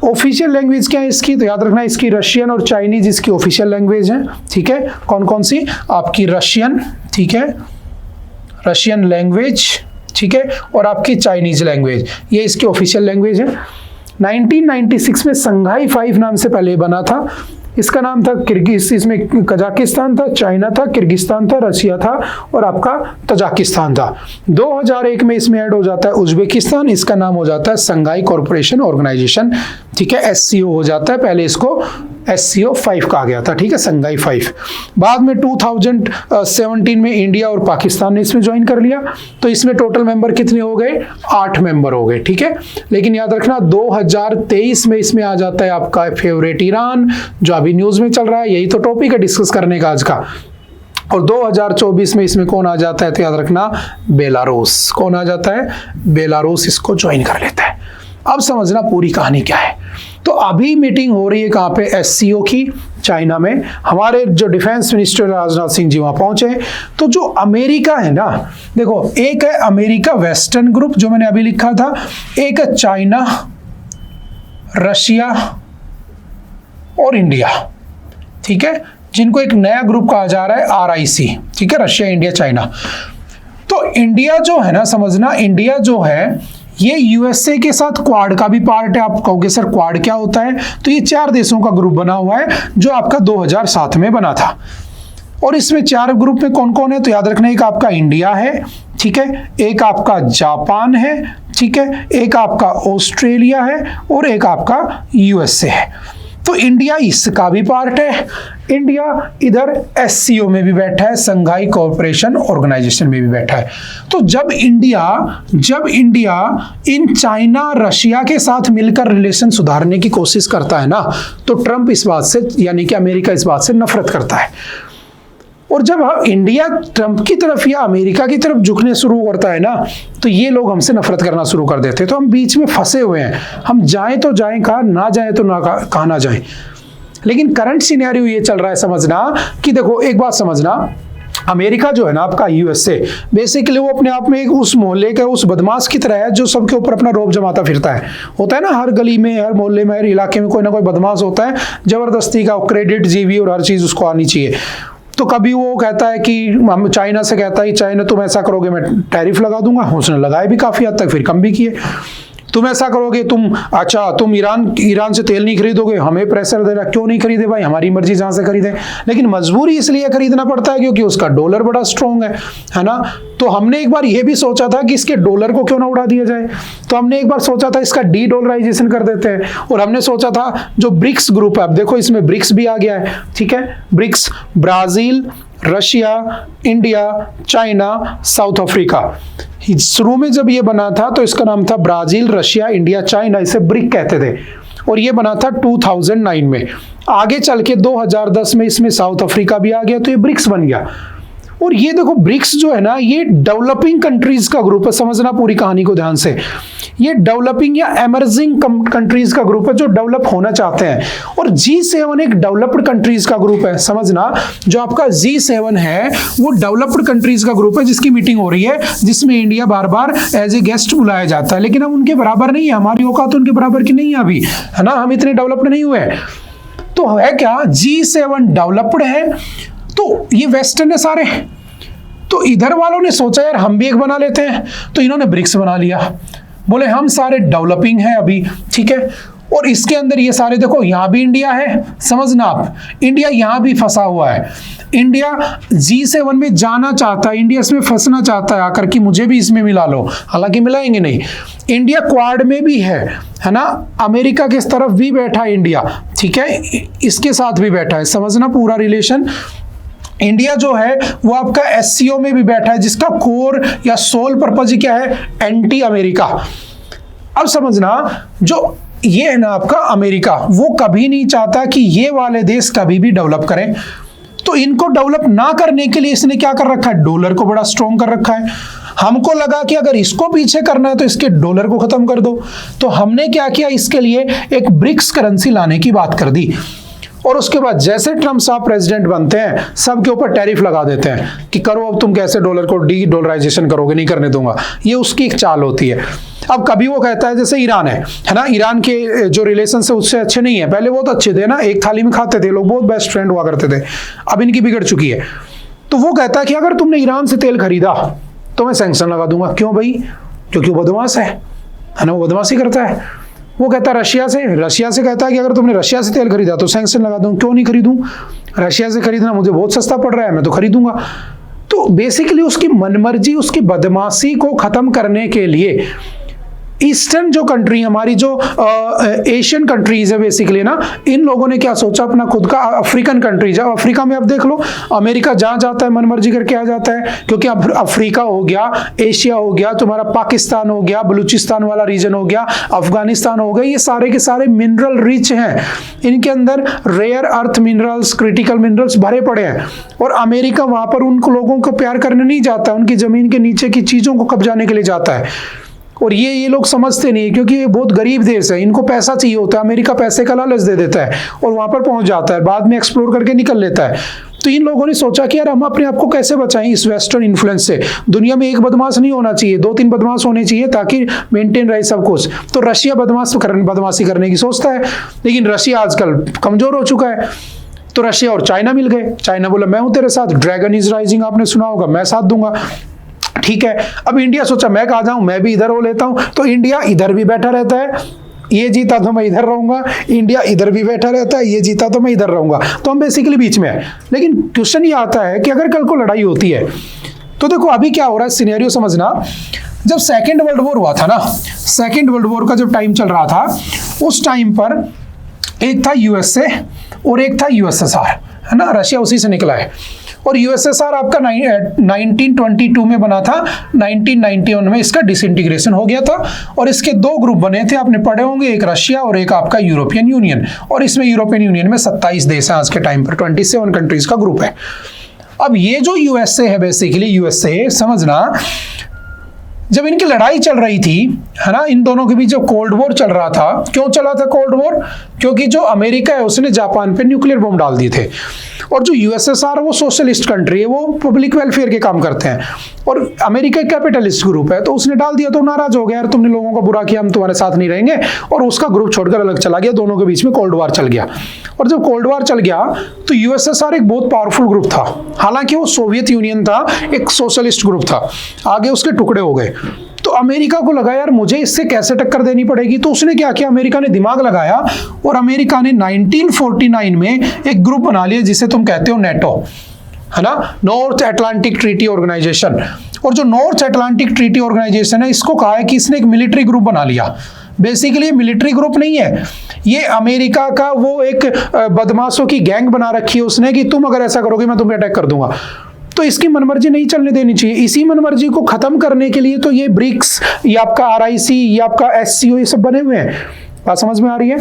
Official language क्या है इसकी, तो याद रखना इसकी रशियन और चाइनीज इसकी ऑफिशियल लैंग्वेज है। ठीक है, कौन कौन सी, आपकी रशियन, ठीक है, रशियन लैंग्वेज, ठीक है, और आपकी चाइनीज लैंग्वेज, ये इसकी ऑफिशियल लैंग्वेज है। 1996 में संघाई 5 नाम से पहले बना था, इसका नाम था किर्गिज, इसमें कजाकिस्तान था, चाइना था, किर्गिस्तान था, रशिया था और आपका तजाकिस्तान था। 2001 में इसमें ऐड हो जाता है उज्बेकिस्तान, इसका नाम हो जाता है संघाई कॉर्पोरेशन ऑर्गेनाइजेशन। ठीक है, एससीओ हो जाता है, पहले इसको एससीओ 5 कहा गया था। ठीक है, संघाई 5। बाद में 2017 में इंडिया और पाकिस्तान ने इसमें ज्वाइन कर लिया, तो इसमें टोटल मेंबर कितने हो गए, 8 मेंबर हो गए। ठीक है, लेकिन याद रखना 2023 में इसमें आ जाता है आपका फेवरेट ईरान, जो अभी न्यूज में चल रहा है, यही तो टॉपिक है डिस्कस करने का आज का। और 2024 में इसमें कौन आ जाता है, तो याद रखना बेलारूस, कौन आ जाता है, बेलारूस इसको ज्वाइन कर लेता है। अब समझना पूरी कहानी क्या है। तो अभी मीटिंग हो रही है कहाँ पे, एससीओ की, चाइना में। हमारे जो डिफेंस मिनिस्टर राजनाथ सिंह जी वहां पहुंचे। तो जो अमेरिका है ना, देखो एक है अमेरिका वेस्टर्न ग्रुप जो मैंने अभी लिखा था, एक है चाइना, रशिया और इंडिया। ठीक है, जिनको एक नया ग्रुप कहा जा रहा है RIC। ठीक है, रशिया, इंडिया, चाइना। तो इंडिया जो है ना, समझना इंडिया जो है ये यूएसए के साथ क्वाड का भी पार्ट है। आप कहोगे सर क्वाड क्या होता है, तो ये 4 देशों का ग्रुप बना हुआ है जो आपका 2007 में बना था। और इसमें 4 ग्रुप में कौन कौन है, तो याद रखना एक आपका इंडिया है, ठीक है, एक आपका जापान है, ठीक है, एक आपका ऑस्ट्रेलिया है और एक आपका यूएसए है। तो इंडिया इसका भी पार्ट है। इंडिया इधर एससीओ में भी बैठा है, संघाई कोऑपरेशन ऑर्गेनाइजेशन में भी बैठा है। तो जब इंडिया इन चाइना, रशिया के साथ मिलकर रिलेशन सुधारने की कोशिश करता है ना, तो ट्रंप इस बात से, यानी कि अमेरिका इस बात से नफरत करता है। और जब इंडिया ट्रंप की तरफ या अमेरिका की तरफ झुकने शुरू करता है ना, तो ये लोग हमसे नफरत करना शुरू कर देते हैं। तो हम बीच में फंसे हुए हैं, हम जाएं तो जाएं कहाँ, ना जाएं तो ना कहाँ ना जाएं। लेकिन करंट सिनेरियो ये चल रहा है, समझना कि देखो एक बात समझना, अमेरिका जो है ना आपका यूएसए, बेसिकली वो अपने आप में एक उस मोहल्ले का उस बदमाश की तरह है जो सबके ऊपर अपना रौब जमाता फिरता है। होता है ना, हर गली में, हर मोहल्ले में, हर इलाके में कोई ना कोई बदमाश होता है, जबरदस्ती का क्रेडिट जीवी और हर चीज उसको आनी चाहिए। तो कभी वो कहता है कि हम चाइना से कहता है चाइना तुम ऐसा करोगे मैं टैरिफ लगा दूंगा, उसने लगाए भी काफी हद तक, फिर कम भी किए। तुम ऐसा करोगे, तुम ईरान से तेल नहीं खरीदोगे, हमें प्रेशर दे रहा, क्यों नहीं खरीदे भाई, हमारी मर्जी जहां से खरीदे, लेकिन मजबूरी इसलिए खरीदना पड़ता है क्योंकि उसका डॉलर बड़ा स्ट्रॉन्ग है ना। तो हमने एक बार ये भी सोचा था कि इसके डॉलर को क्यों ना उड़ा दिया जाए, तो हमने एक बार सोचा था इसका डी-डॉलराइजेशन कर देते हैं। और हमने सोचा था जो ब्रिक्स ग्रुप है, अब देखो इसमें ब्रिक्स भी आ गया है, ठीक है, BRICS, Brazil, Russia, India, China, South Africa. शुरू में जब ये बना था तो इसका नाम था ब्राजील, रशिया, इंडिया, चाइना, इसे ब्रिक कहते थे। और ये बना था 2009 में। आगे चल के 2010 में इसमें साउथ अफ्रीका भी आ गया, तो ये ब्रिक्स बन गया। और ये देखो ब्रिक्स जो है ना, ये डेवलपिंग कंट्रीज का ग्रुप है, समझना पूरी कहानी को ध्यान से। ये डेवलपिंग या एमर्जिंग कंट्रीज का ग्रुप है जो डेवलप होना चाहते हैं। और G7 एक डेवलप्ड कंट्रीज का ग्रुप है, समझना। जो आपका G7 है वो डेवलप्ड कंट्रीज का ग्रुप है जिसकी मीटिंग हो रही है, जिसमें इंडिया बार बार एज ए गेस्ट बुलाया जाता है। लेकिन हम उनके बराबर नहीं है, हमारी औकात तो उनके बराबर की नहीं है अभी, है ना, हम इतने डेवलप्ड नहीं हुए। तो है क्या, G7 डेवलप्ड है, तो ये वेस्टर्न है सारे। तो इधर वालों ने सोचा यार हम भी एक बना लेते हैं, तो इन्होंने ब्रिक्स बना लिया। बोले हम सारे डेवलपिंग हैं अभी, ठीक है। और इसके अंदर ये सारे देखो, यहां भी इंडिया है, समझना आप, इंडिया यहां भी फंसा हुआ है। इंडिया G7 में जाना चाहता है, इंडिया इसमें फंसना चाहता है आकर कि मुझे भी इसमें मिला लो, हालांकि मिलाएंगे नहीं। इंडिया क्वाड में भी है ना, अमेरिका के तरफ भी बैठा है इंडिया, ठीक है, इसके साथ भी बैठा है, समझना पूरा रिलेशन। इंडिया जो है वो आपका SCO में भी बैठा है, जिसका कोर या सोल पर्पज क्या है, एंटी अमेरिका। अब समझना, जो ये है ना आपका अमेरिका, वो कभी नहीं चाहता कि ये वाले देश कभी भी डेवलप करें। तो इनको डेवलप ना करने के लिए इसने क्या कर रखा है, डॉलर को बड़ा स्ट्रॉन्ग कर रखा है। हमको लगा कि अगर इसको पीछे करना है तो इसके डॉलर को खत्म कर दो। तो हमने क्या किया, इसके लिए एक ब्रिक्स करेंसी लाने की बात कर दी। और उसके बाद जैसे ट्रम्प साहब प्रेसिडेंट बनते हैं, सबके ऊपर टैरिफ लगा देते हैं कि करो, अब तुम कैसे डॉलर को डी डॉलराइजेशन करोगे, नहीं करने दूंगा। ये उसकी एक चाल होती है। अब कभी वो कहता है, जैसे ईरान है ना, ईरान के जो रिलेशन है उससे अच्छे नहीं है, पहले बहुत अच्छे थे ना, एक थाली में खाते थे लोग, बहुत बेस्ट फ्रेंड हुआ करते थे, अब इनकी बिगड़ चुकी है। तो वो कहता है कि अगर तुमने ईरान से तेल खरीदा तो मैं सैंक्शन लगा दूंगा। क्यों भाई, क्योंकि वो बदमाश है ना, वो बदमाशी करता है। वो कहता है रशिया से कहता है कि अगर तुमने रशिया से तेल खरीदा तो सैंक्शन लगा दूं। क्यों नहीं खरीदूं, रशिया से खरीदना मुझे बहुत सस्ता पड़ रहा है, मैं तो खरीदूंगा। तो बेसिकली उसकी मनमर्जी, उसकी बदमाशी को खत्म करने के लिए ईस्टर्न जो कंट्री हमारी, जो एशियन कंट्रीज है बेसिकली ना, इन लोगों ने क्या सोचा, अपना खुद का अफ्रीकन कंट्रीज है। अफ्रीका में अब देख लो, अमेरिका जहां जाता है मनमर्जी करके आ जाता है, क्योंकि अब अफ्रीका हो गया, एशिया हो गया, तुम्हारा पाकिस्तान हो गया, बलूचिस्तान वाला रीजन हो गया, अफगानिस्तान हो गया, ये सारे के सारे मिनरल रिच हैं, इनके अंदर rare earth minerals, critical minerals भरे पड़े हैं। और अमेरिका वहां पर उन लोगों को प्यार करने नहीं जाता, उनकी जमीन के नीचे की चीजों को कब्जाने के लिए जाता है। और ये लोग समझते नहीं, क्योंकि ये बहुत गरीब देश है, इनको पैसा चाहिए होता है, अमेरिका पैसे का लालच दे देता है और वहां पर पहुंच जाता है, बाद में एक्सप्लोर करके निकल लेता है। तो इन लोगों ने सोचा कि यार हम अपने आप को कैसे बचाएं इस वेस्टर्न इन्फ्लुएंस से। दुनिया में एक बदमाश नहीं होना चाहिए, 2-3 बदमाश होने चाहिए ताकि मेंटेन रहे सब कुछ। तो रशिया बदमाशी करने की सोचता है, लेकिन रशिया आजकल कमजोर हो चुका है। तो रशिया और चाइना मिल गए। चाइना बोला मैं हूं तेरे साथ, ड्रैगन इज राइजिंग आपने सुना होगा, मैं साथ दूंगा। ठीक है, अब इंडिया सोचा मैं कहा जाऊं, मैं भी इधर हो लेता हूं। तो इंडिया इधर भी बैठा रहता है, ये जीता तो मैं इधर रहूंगा, इंडिया इधर भी बैठा रहता है, ये जीता तो मैं इधर रहूंगा। तो हम बेसिकली बीच में है। लेकिन क्वेश्चन ये आता है कि अगर कल को लड़ाई होती है तो देखो अभी क्या हो रहा है, सिनेरियो समझना। जब सेकेंड वर्ल्ड वॉर हुआ था ना, सेकेंड वर्ल्ड वॉर का जब टाइम चल रहा था, उस टाइम पर एक था यूएसए और एक था यूएसएसआर, है ना, रशिया उसी से निकला है। और यूएसएसआर आपका 1922 में बना था, 1991 में इसका डिसइंटीग्रेशन हो गया था। और इसके 2 ग्रुप बने थे, आपने पढ़े होंगे, एक रशिया और एक आपका यूरोपियन यूनियन। और इसमें यूरोपियन यूनियन में 27 देश हैं आज के टाइम पर, 27 कंट्रीज का ग्रुप है। अब ये जो यूएसए है, बेसिकली यूएसए समझना, जब इनकी लड़ाई चल रही थी, है ना, इन दोनों के बीच जो कोल्ड वॉर चल रहा था, क्यों चला था कोल्ड वॉर, क्योंकि जो अमेरिका है उसने जापान पे न्यूक्लियर बम डाल दिए थे। और जो यूएसएसआर है वो सोशलिस्ट कंट्री है, वो पब्लिक वेलफेयर के काम करते हैं। और अमेरिका कैपिटलिस्ट ग्रुप है, तो उसने डाल दिया, तो नाराज हो गया, यार तुमने लोगों का बुरा किया, हम तुम्हारे साथ नहीं रहेंगे। और उसका ग्रुप छोड़कर अलग चला गया, दोनों के बीच में कोल्ड वॉर चल गया। और जब कोल्ड वॉर चल गया तो यूएसएसआर एक बहुत पावरफुल ग्रुप था, हालांकि वो सोवियत यूनियन था, एक सोशलिस्ट ग्रुप था, आगे उसके टुकड़े हो गए। तो अमेरिका को लगा यार मुझे इससे कैसे टक्कर देनी पड़ेगी। तो उसने क्या किया, अमेरिका ने दिमाग लगाया और अमेरिका ने 1949 में एक ग्रुप बना लिया जिसे तुम कहते हो नेटो, है ना, नॉर्थ अटलांटिक ट्रीटी ऑर्गेनाइजेशन। और जो नॉर्थ अटलांटिक ट्रीटी ऑर्गेनाइजेशन है, इसको कहा है कि इसने एक मिलिट्री ग्रुप बना लिया। बेसिकली मिलिट्री ग्रुप नहीं है, ये अमेरिका का वो एक बदमाशों की गैंग बना रखी है उसने कि तुम अगर ऐसा करोगे मैं तुम्हें अटैक कर दूंगा। तो इसकी मनमर्जी नहीं चलने देनी चाहिए। इसी मनमर्जी को खत्म करने के लिए तो ये ब्रिक्स, ये आपका RIC, ये आपका SCO, ये सब बने हुए हैं। बात समझ में आ रही है?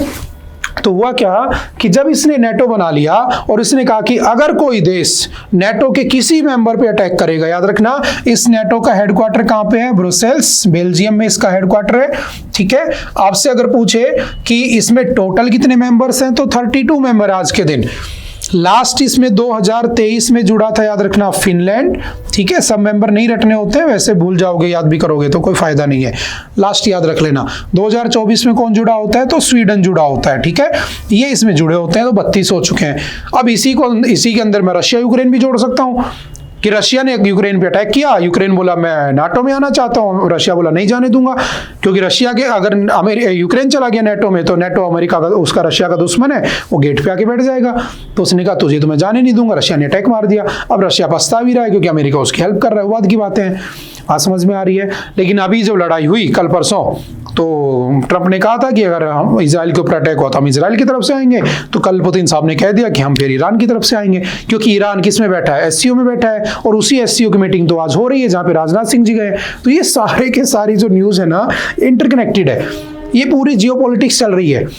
तो हुआ क्या कि जब इसने नेटो बना लिया और इसने कहा कि अगर कोई देश नेटो के किसी मेंबर पे अटैक करेगा, याद रखना इस नेटो का हेडक्वार्टर कहां पे है, ब्रुसेल्स, बेल्जियम में इसका हेडक्वार्टर है, ठीक है। आपसे अगर पूछे कि इसमें टोटल कितने मेंबर्स हैं तो 32 मेंबर आज के दिन। लास्ट इसमें 2023 में जुड़ा था, याद रखना, फिनलैंड, ठीक है। सब मेंबर नहीं रखने होते हैं, वैसे भूल जाओगे, याद भी करोगे तो कोई फायदा नहीं है, लास्ट याद रख लेना। 2024 में कौन जुड़ा होता है तो स्वीडन जुड़ा होता है, ठीक है। ये इसमें जुड़े होते हैं तो 32 हो चुके हैं। अब इसी के अंदर मैं रशिया यूक्रेन भी जोड़ सकता हूं कि रशिया ने यूक्रेन पे अटैक किया, यूक्रेन बोला मैं नाटो में आना चाहता हूं, रशिया बोला नहीं जाने दूंगा, क्योंकि रशिया के अगर यूक्रेन चला गया नेटो में तो नेटो अमेरिका का, उसका रशिया का दुश्मन है, वो गेट पे आके बैठ जाएगा। तो उसने कहा तुझे तो मैं जाने नहीं दूंगा, रशिया ने अटैक मार दिया। अब रशिया पछता भी रहा है क्योंकि अमेरिका उसकी हेल्प कर रहा है, वो बात की बातें हैं, बात समझ में आ रही है। लेकिन अभी जब लड़ाई हुई कल परसों, तो ट्रंप ने कहा था कि अगर हम इजराइल के ऊपर अटैक हुआ तो हम इजराइल की तरफ से आएंगे, तो कल पुतिन साहब ने कह दिया कि हम फिर ईरान की तरफ से आएंगे, क्योंकि ईरान किस में बैठा है, एससीओ में बैठा है, और उसी एससीओ की मीटिंग तो आज हो रही है जहां पे राजनाथ सिंह जी गए। तो ये सारे के सारी जो न्यूज है ना इंटरकनेक्टेड है, ये पूरी जियोपॉलिटिक्स चल रही है।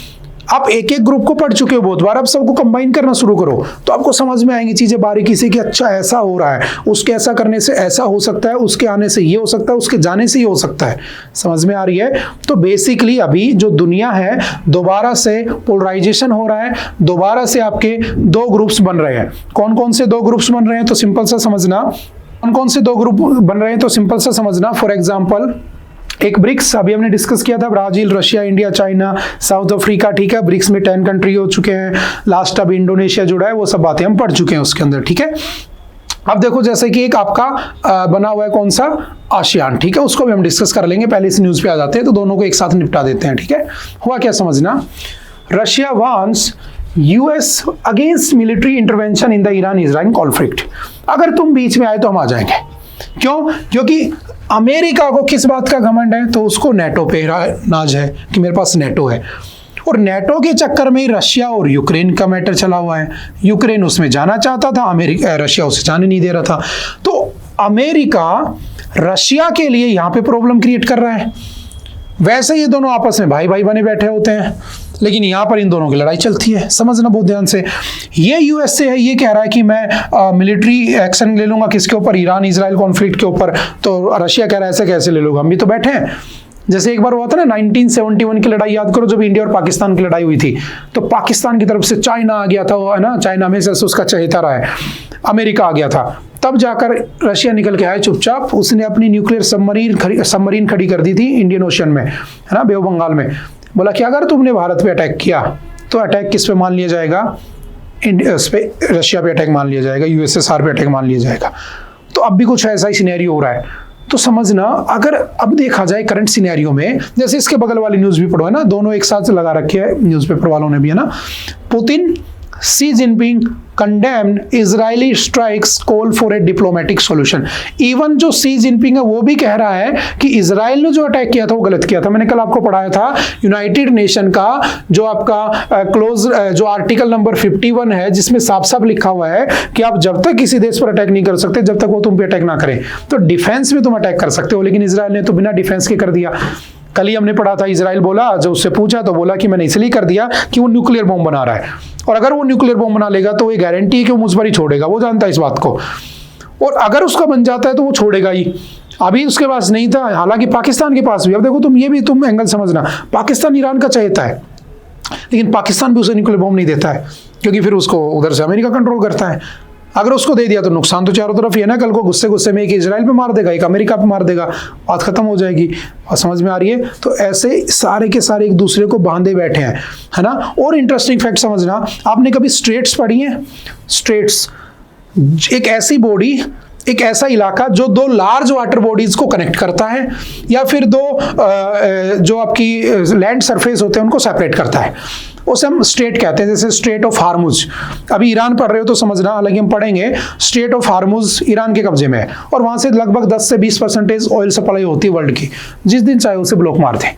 आप एक एक ग्रुप को पढ़ चुके हो बहुत बार, अब सबको कंबाइन करना शुरू करो तो आपको समझ में आएंगी चीजें बारीकी से कि अच्छा ऐसा हो रहा है, उसके ऐसा करने से ऐसा हो सकता है, उसके आने से ये हो सकता है, उसके जाने से ये हो सकता है, समझ में आ रही है। तो बेसिकली अभी जो दुनिया है दोबारा से पोलराइजेशन हो रहा है, दोबारा से आपके दो ग्रुप्स बन रहे हैं। कौन कौन से दो ग्रुप्स बन रहे हैं तो सिंपल सा समझना, कौन कौन से दो ग्रुप बन रहे हैं तो सिंपल सा समझना। फॉर एग्जाम्पल एक ब्रिक्स, अभी हमने डिस्कस किया था, Brazil, Russia, India, China, South Africa, ठीक है। ब्रिक्स में 10 कंट्री हो चुके हैं, लास्ट अभी इंडोनेशिया जुड़ा है, वो सब बातें हम पढ़ चुके हैं उसके अंदर, ठीक है। अब देखो जैसे कि एक आपका बना हुआ है कौन सा, आसियान, ठीक है, उसको भी हम डिस्कस कर लेंगे, पहले इस न्यूज पे आ जाते हैं तो दोनों को एक साथ निपटा देते हैं, ठीक है। हुआ क्या समझना, Russia wants US against military intervention in the Iran Israel conflict. अगर तुम बीच में आए तो हम आ जाएंगे, क्यों, क्योंकि अमेरिका को किस बात का घमंड है तो उसको नेटो पे नाज है कि मेरे पास नेटो है, और नेटो के चक्कर में ही रशिया और यूक्रेन का मैटर चला हुआ है। यूक्रेन उसमें जाना चाहता था, रशिया उसे जाने नहीं दे रहा था। तो अमेरिका रशिया के लिए यहां पे प्रॉब्लम क्रिएट कर रहा है। वैसे ये दोनों आपस में भाई भाई बने बैठे होते हैं, लेकिन यहां पर इन दोनों की लड़ाई चलती है, समझना बहुत ध्यान से। ये यूएसए है, ये कह रहा है कि मैं मिलिट्री एक्शन ले लूंगा किसके ऊपर, ईरान इजराइल कॉन्फ्लिक्ट के ऊपर, तो रशिया कह रहा है ऐसे कैसे ले लूंगा, हम भी तो बैठे हैं। जैसे एक बार हुआ था ना 1971 की लड़ाई, याद करो, जब इंडिया और पाकिस्तान की लड़ाई हुई थी, तो पाकिस्तान की तरफ से चाइना आ गया था, है ना, चाइना हमेशा से उसका चहेता रहा है, अमेरिका आ गया था, तब जाकर रशिया निकल के आया चुपचाप, उसने अपनी न्यूक्लियर सबमरीन खड़ी कर दी थी इंडियन ओशन में, है ना, बे ऑफ बंगाल में। बोला कि अगर तुमने भारत पे अटैक किया तो अटैक किस पे मान लिया जाएगा, रशिया पे अटैक मान लिया जाएगा, यूएसएसआर पे अटैक मान लिया जाएगा। तो अब भी कुछ ऐसा ही सिनेरियो हो रहा है। तो समझना, अगर अब देखा जाए करंट सिनेरियो में, जैसे इसके बगल वाली न्यूज भी पढ़ो, है ना, दोनों एक साथ लगा रखे है न्यूज़पेपर वालों ने भी, है ना। Putin C Jinping condemned Israeli strikes, call for a diplomatic solution. Even जो सी जिनपिंग है वो भी कह रहा है कि इजराइल ने जो अटैक किया था वो गलत किया था। मैंने कल आपको पढ़ाया था यूनाइटेड नेशन का जो आपका क्लोज जो आर्टिकल नंबर 51 है, जिसमें साफ साफ लिखा हुआ है कि आप जब तक किसी देश पर अटैक नहीं कर सकते जब तक वो तुम पे अटैक ना करें। तो डिफेंस में तुम अटैक कर सकते हो, लेकिन इजराइल ने तो बिना डिफेंस के कर दिया। कल ही हमने पढ़ा था, इजराइल बोला, जो उससे पूछा तो बोला कि मैंने इसलिए कर दिया कि वो न्यूक्लियर बॉम्ब बना रहा है, और अगर वो न्यूक्लियर बॉम्ब बना लेगा तो ये गारंटी है कि वो मुझ पर ही छोड़ेगा, वो जानता है इस बात को, और अगर उसका बन जाता है तो वो छोड़ेगा ही। अभी उसके पास नहीं था, हालांकि पाकिस्तान के पास भी। अब देखो तुम ये भी तुम एंगल समझना, पाकिस्तान ईरान का चहेता है, लेकिन पाकिस्तान भी उसे न्यूक्लियर बॉम्ब नहीं देता है, क्योंकि फिर उसको उधर से अमेरिका कंट्रोल करता है। अगर उसको दे दिया तो नुकसान तो चारों तरफ ही है ना, कल को गुस्से गुस्से में एक इजराइल पे मार देगा, एक अमेरिका पे मार देगा, बात खत्म हो जाएगी। और समझ में आ रही है। तो ऐसे सारे के सारे एक दूसरे को बांधे बैठे हैं, है ना। और इंटरेस्टिंग फैक्ट समझना, आपने कभी स्ट्रेट्स पढ़ी हैं? स्ट्रेट्स एक ऐसी बॉडी, एक ऐसा इलाका जो दो लार्ज वाटर बॉडीज को कनेक्ट करता है, या फिर दो जो आपकी लैंड सरफेस होते हैं उनको सेपरेट करता है, उसे हम स्ट्रेट कहते हैं। जैसे स्ट्रेट ऑफ हार्मुज, अभी ईरान पढ़ रहे हो तो समझना, हालांकि हम पढ़ेंगे। स्ट्रेट ऑफ हार्मुज ईरान के कब्जे में है, और वहां से लगभग 10 से 20% ऑयल सप्लाई होती है वर्ल्ड की, जिस दिन चाहे उसे ब्लॉक मार दें।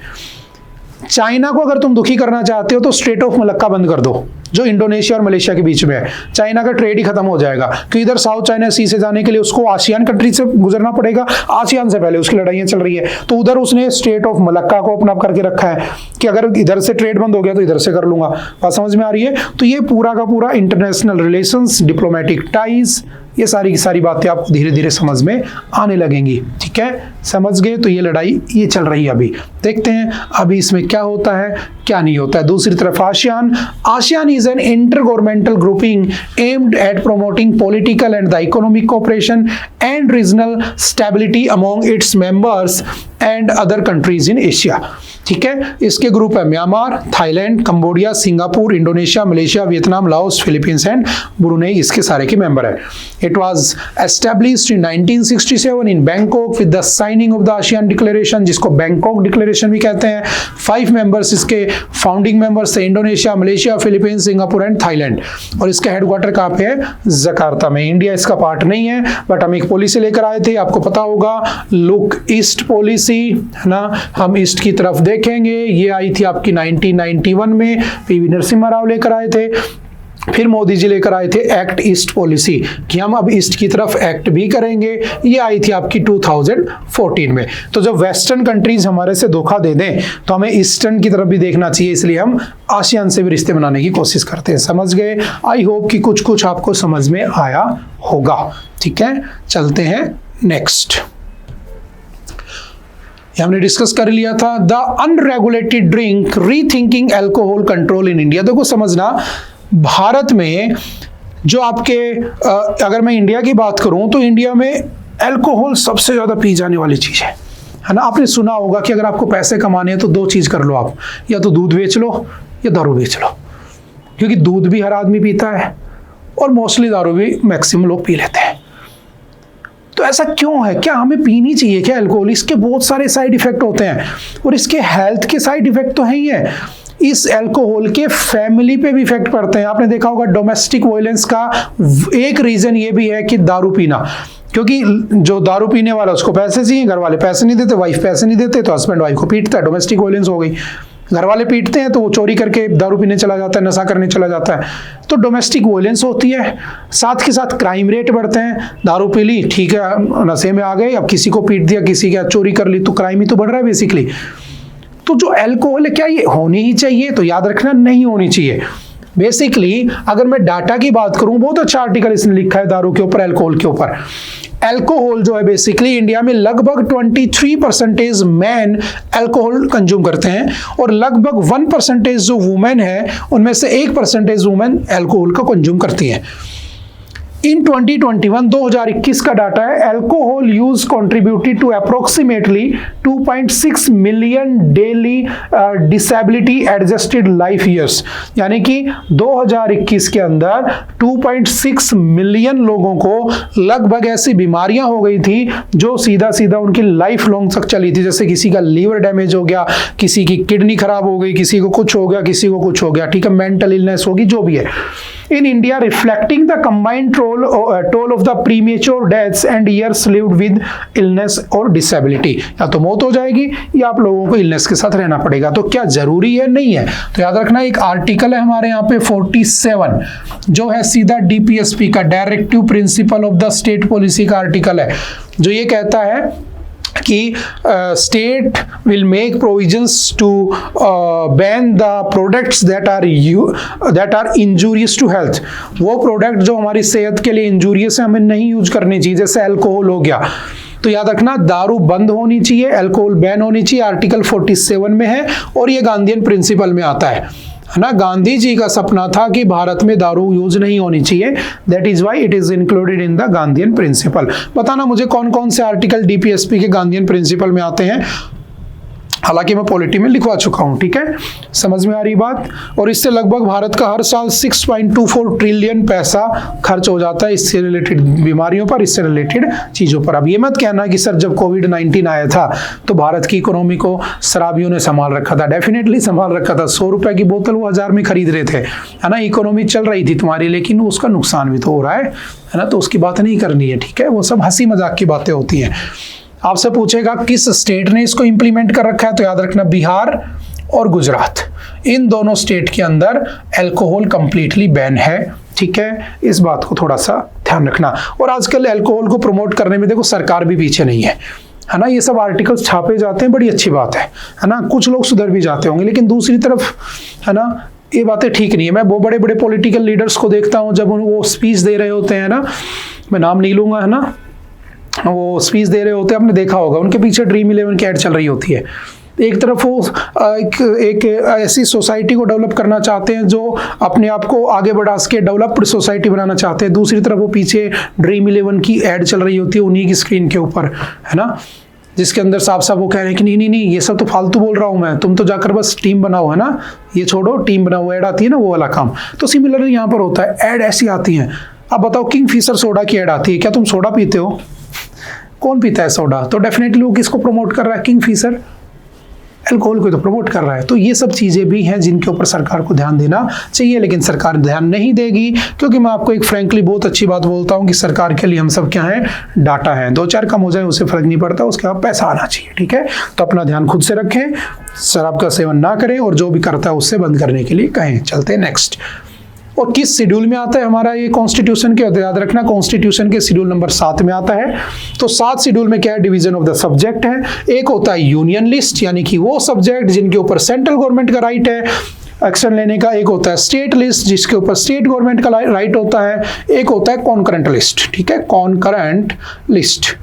चाइना को अगर तुम दुखी करना चाहते हो तो स्ट्रेट ऑफ मलक्का बंद कर दो, जो इंडोनेशिया और मलेशिया के बीच में है। चाइना का ट्रेड ही खत्म हो जाएगा, क्योंकि इधर साउथ चाइना सी से जाने के लिए उसको आसियान कंट्री से गुजरना पड़ेगा। आसियान से पहले उसकी लड़ाइयां चल रही है, तो उधर उसने स्ट्रेट ऑफ मलक्का को अपना करके रखा है कि अगर इधर से ट्रेड बंद हो गया तो इधर से कर लूंगा। बात समझ में आ रही है? तो ये पूरा का पूरा इंटरनेशनल रिलेशंस, डिप्लोमेटिक टाइज, ये सारी की सारी बातें आपको धीरे धीरे समझ में आने लगेंगी। ठीक है, समझ गए? तो ये लड़ाई ये चल रही है अभी। देखते हैं अभी इसमें क्या होता है क्या नहीं होता है। दूसरी तरफ ASEAN is an inter governmental grouping aimed at promoting political and the economic cooperation and regional stability among its members and other countries in Asia. ठीक है, इसके ग्रुप है Myanmar, Thailand, Cambodia, Singapore, Indonesia, Malaysia, Vietnam, Laos, Philippines and Brunei इसके सारे के member है। It was established in 1967 in Bangkok with the signing off the ASEAN declaration, जिसको Bangkok declaration भी कहते हैं। 5 मेंबर्स इसके फाउंडिंग मेंबर्स थे, Indonesia, Malaysia, Philippines, Singapore and Thailand. और इसका हेडक्वार्टर कहाँ पे है? जकार्ता में। इंडिया इसका पार्ट नहीं है, बट हम एक पॉलिसी लेकर आए थे, आपको पता होगा, लुक ईस्ट पॉलिसी, है ना। हम ईस्ट की तरफ देखेंगे। ये आई थी आपकी 1991 में, पीवी नरसिम्हा राव लेकर आए थे। फिर मोदी जी लेकर आए थे एक्ट ईस्ट पॉलिसी, कि हम अब ईस्ट की तरफ एक्ट भी करेंगे। ये आई थी आपकी 2014 में। तो जब वेस्टर्न कंट्रीज हमारे से धोखा दे दें तो हमें ईस्टर्न की तरफ भी देखना चाहिए, इसलिए हम आसियान से भी रिश्ते बनाने की कोशिश करते हैं। समझ गए? आई होप कि कुछ कुछ आपको समझ में आया होगा। ठीक है, चलते हैं नेक्स्ट। हमने डिस्कस कर लिया था the unregulated drink rethinking alcohol control in India. देखो समझना, भारत में जो आपके अगर मैं इंडिया की बात करूं तो इंडिया में अल्कोहल सबसे ज्यादा पी जाने वाली चीज है ना। आपने सुना होगा कि अगर आपको पैसे कमाने हैं तो 2 चीज कर लो आप, या तो दूध बेच लो या दारू बेच लो, क्योंकि दूध भी हर आदमी पीता है और मोस्टली दारू भी मैक्सिमम लोग पी लेते हैं। तो ऐसा क्यों है? क्या हमें पीनी चाहिए क्या अल्कोहल? इसके बहुत सारे साइड इफेक्ट होते हैं और इसके हेल्थ के साइड इफेक्ट तो है ही है। इस अल्कोहल के फैमिली पे भी इफेक्ट पड़ते हैं। आपने देखा होगा डोमेस्टिक वायलेंस का एक रीजन ये भी है कि दारू पीना, क्योंकि जो दारू पीने वाला उसको पैसे चाहिए, घर वाले पैसे नहीं देते, वाइफ पैसे नहीं देते, तो हस्बैंड वाइफ को पीटता है, डोमेस्टिक वायलेंस हो गई। घर वाले पीटते हैं तो वो चोरी करके दारू पीने चला जाता है, नशा करने चला जाता है, तो डोमेस्टिक वायलेंस होती है। साथ के साथ क्राइम रेट बढ़ते हैं। दारू पी ली, ठीक है, नशे में आ गए, अब किसी को पीट दिया, किसी का चोरी कर ली, तो क्राइम ही तो बढ़ रहा है बेसिकली। तो जो अल्कोहल है क्या ये होनी ही चाहिए? तो याद रखना नहीं होनी चाहिए। बेसिकली अगर मैं डाटा की बात करूं, बहुत अच्छा आर्टिकल इसने लिखा है दारू के ऊपर, अल्कोहल के ऊपर। अल्कोहल जो है बेसिकली इंडिया में लगभग 23% मैन अल्कोहल कंज्यूम करते हैं और लगभग 1% जो वुमेन है उनमें से 1% वुमेन अल्कोहल का कंज्यूम करती हैं। इन 2021 का डाटा है, alcohol use contributed to approximately 2.6 million daily disability adjusted life years, यानी कि 2021 के अंदर 2.6 मिलियन लोगों को लगभग ऐसी बीमारियां हो गई थी जो सीधा सीधा उनकी लाइफ लॉन्ग तक चली थी। जैसे किसी का लीवर डैमेज हो गया, किसी की किडनी खराब हो गई, किसी को कुछ हो गया, किसी को कुछ हो गया, ठीक है, मेंटल इलनेस होगी, जो भी है। In India, reflecting the combined toll of the premature deaths and years lived with illness or disability, या तो मौत हो जाएगी या आप लोगों को इलनेस के साथ रहना पड़ेगा। तो क्या जरूरी है? नहीं है। तो याद रखना, एक आर्टिकल है हमारे यहाँ पे 47 जो है सीधा DPSP का, directive principle of the state policy का आर्टिकल है, जो ये कहता है कि state will make provisions to ban the products that are injurious to health. वो प्रोडक्ट जो हमारी सेहत के लिए इंजूरियस है हमें नहीं यूज करनी चाहिए, जैसे अल्कोहल हो गया। तो याद रखना, दारू बंद होनी चाहिए, अल्कोहल बैन होनी चाहिए, आर्टिकल 47 में है और ये गांधीयन प्रिंसिपल में आता है ना। गांधी जी का सपना था कि भारत में दारू यूज नहीं होनी चाहिए, that is why it is included in the Gandhian principle. बताना मुझे कौन कौन से आर्टिकल DPSP के गांधीयन प्रिंसिपल में आते हैं। हालांकि मैं पॉलिटी में लिखवा चुका हूं, ठीक है, समझ में आ रही बात। और इससे लगभग भारत का हर साल 6.24 ट्रिलियन पैसा खर्च हो जाता है इससे रिलेटेड बीमारियों पर, इससे रिलेटेड चीजों पर। अब ये मत कहना कि सर जब कोविड-19 आया था तो भारत की इकोनॉमी को शराबियों ने संभाल रखा था। डेफिनेटली संभाल रखा था। 100 रुपए की बोतल वो 1000 में खरीद रहे थे, है ना। इकोनॉमी चल रही थी तुम्हारी, लेकिन उसका नुकसान भी तो हो रहा है ना। तो उसकी बात नहीं करनी है, ठीक है, वो सब हंसी मजाक की बातें होती हैं। आपसे पूछेगा किस स्टेट ने इसको इंप्लीमेंट कर रखा है, तो याद रखना बिहार, और गुजरात, इन दोनों स्टेट के अंदर अल्कोहल कंप्लीटली बैन है। ठीक है, इस बात को थोड़ा सा ध्यान रखना। और आजकल अल्कोहल को प्रमोट करने में देखो सरकार भी पीछे नहीं है ना। ये सब आर्टिकल्स छापे जाते हैं, बड़ी अच्छी बात है ना। कुछ लोग सुधर भी जाते होंगे, लेकिन दूसरी तरफ है ना ये बातें ठीक नहीं है। मैं वो बड़े बड़े पॉलिटिकल लीडर्स को देखता हूँ जब वो स्पीच दे रहे होते हैं ना, मैं नाम नहीं लूंगा है ना, वो स्पीच दे रहे होते हैं, आपने देखा होगा उनके पीछे ड्रीम 11 की ऐड चल रही होती है। एक तरफ वो एक ऐसी सोसाइटी को डेवलप करना चाहते हैं जो अपने आप को आगे बढ़ा सके, डेवलप्ड सोसाइटी बनाना चाहते हैं। दूसरी तरफ वो पीछे ड्रीम 11 की ऐड चल रही होती है उन्हीं की स्क्रीन के ऊपर, है ना, जिसके अंदर साफ साफ वो कह रहे हैं कि नहीं ये सब तो फालतू बोल रहा हूँ मैं, तुम तो जाकर बस टीम बनाओ, है ना, ये छोड़ो, टीम बनाओ। ऐड आती है ना वो वाला काम। तो सिमिलरली यहाँ पर होता है, ऐड ऐसी आती है। अब बताओ किंगफिशर सोडा की ऐड आती है, क्या तुम सोडा पीते हो? कौन पीता है सोडा? तो डेफिनेटली वो किसको प्रमोट कर रहा है? किंगफिशर, अल्कोहल को तो प्रमोट कर रहा है। तो ये सब चीज़ें भी हैं जिनके ऊपर सरकार को ध्यान देना चाहिए, लेकिन सरकार ध्यान नहीं देगी, क्योंकि मैं आपको एक फ्रैंकली बहुत अच्छी बात बोलता हूँ कि सरकार के लिए हम सब क्या है, डाटा है। 2-4 कम हो जाए उससे फर्क नहीं पड़ता, उसके बाद पैसा आना चाहिए। ठीक है, तो अपना ध्यान खुद से रखें, शराब का सेवन ना करें, और जो भी करता है उससे बंद करने के लिए कहें। चलते हैं नेक्स्ट। और किस शेड्यूल में आता है हमारा ये कॉन्स्टिट्यूशन के, याद रखना कॉन्स्टिट्यूशन के शेड्यूल नंबर 7 में आता है। तो 7 शेड्यूल में क्या है, डिवीजन ऑफ द सब्जेक्ट है। एक होता है यूनियन लिस्ट, यानी कि वो सब्जेक्ट जिनके ऊपर सेंट्रल गवर्नमेंट का राइट है एक्शन लेने का। एक होता है स्टेट लिस्ट, जिसके ऊपर स्टेट गवर्नमेंट का राइट होता है। एक होता है कॉन्करेंट लिस्ट। ठीक है, कॉन्करेंट लिस्ट।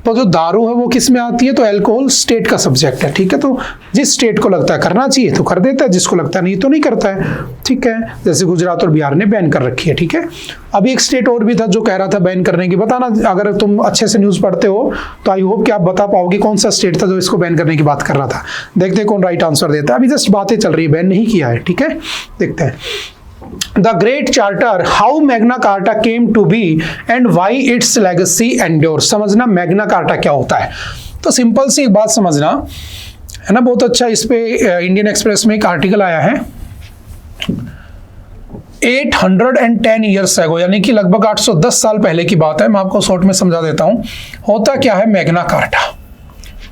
तो जो दारू है वो किस में आती है, तो अल्कोहल स्टेट का सब्जेक्ट है। ठीक है, तो जिस स्टेट को लगता है करना चाहिए तो कर देता है, जिसको लगता नहीं तो नहीं करता है। ठीक है, जैसे गुजरात और बिहार ने बैन कर रखी है। ठीक है, अभी एक स्टेट और भी था जो कह रहा था बैन करने की, बताना अगर तुम अच्छे से न्यूज़ पढ़ते हो तो आई होप कि आप बता पाओगे कौन सा स्टेट था जो इसको बैन करने की बात कर रहा था। देखते हैं कौन राइट आंसर देता है। अभी जस्ट बातें चल रही है, बैन नहीं किया है। ठीक है, देखते हैं। The Great Charter, how Magna Carta came to be and why its legacy endures। समझना मैग्ना कार्टा क्या होता है। तो सिंपल सी एक बात समझना है ना, बहुत अच्छा। इस पे इंडियन एक्सप्रेस में एक आर्टिकल आया है 810 ईयर्स एगो, यानी कि लगभग 810 साल पहले की बात है। मैं आपको शॉर्ट में समझा देता हूं होता क्या है मैग्ना कार्टा।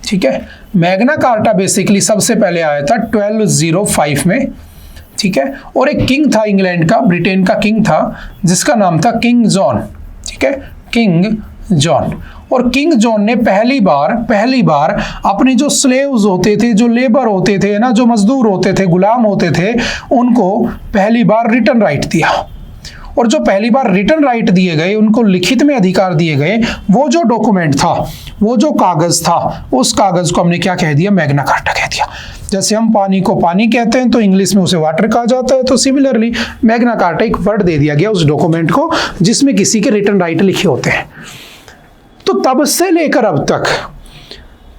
ठीक है, मैग्ना कार्टा बेसिकली सबसे पहले आया था 1205 में। ठीक है, और एक किंग था इंग्लैंड का, ब्रिटेन का किंग था, जिसका नाम था किंग जॉन। ठीक है, किंग जॉन। और किंग जॉन ने पहली बार अपने जो स्लेव्स होते थे, जो लेबर होते थे ना, जो मजदूर होते थे, गुलाम होते थे, उनको पहली बार रिटर्न राइट दिया। और जो पहली बार रिटर्न राइट दिए गए, उनको लिखित में अधिकार दिए गए, वो जो डॉक्यूमेंट था, वो जो कागज था, उस कागज को हमने क्या कह दिया, मैग्ना कार्टा कह दिया। जैसे हम पानी को पानी कहते हैं तो इंग्लिश में उसे वाटर कहा जाता है, तो सिमिलरली मैग्ना कार्टा एक वर्ड दे दिया गया उस डॉक्यूमेंट को जिसमें किसी के रिटर्न राइट लिखे होते हैं। तो तब से लेकर अब तक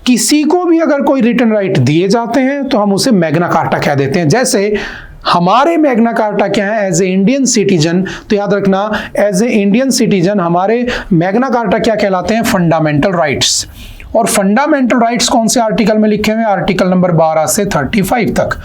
किसी को भी अगर कोई रिटर्न राइट दिए जाते हैं तो हम उसे मैग्ना कार्टा कह देते हैं। जैसे हमारे मैग्ना कार्टा क्या है, एज ए इंडियन सिटीजन, तो याद रखना एज ए इंडियन सिटीजन हमारे मैग्ना कार्टा क्या कहलाते हैं, फंडामेंटल राइट्स। और फंडामेंटल राइट्स कौन से आर्टिकल में लिखे हुए हैं, आर्टिकल नंबर 12 से 35 तक।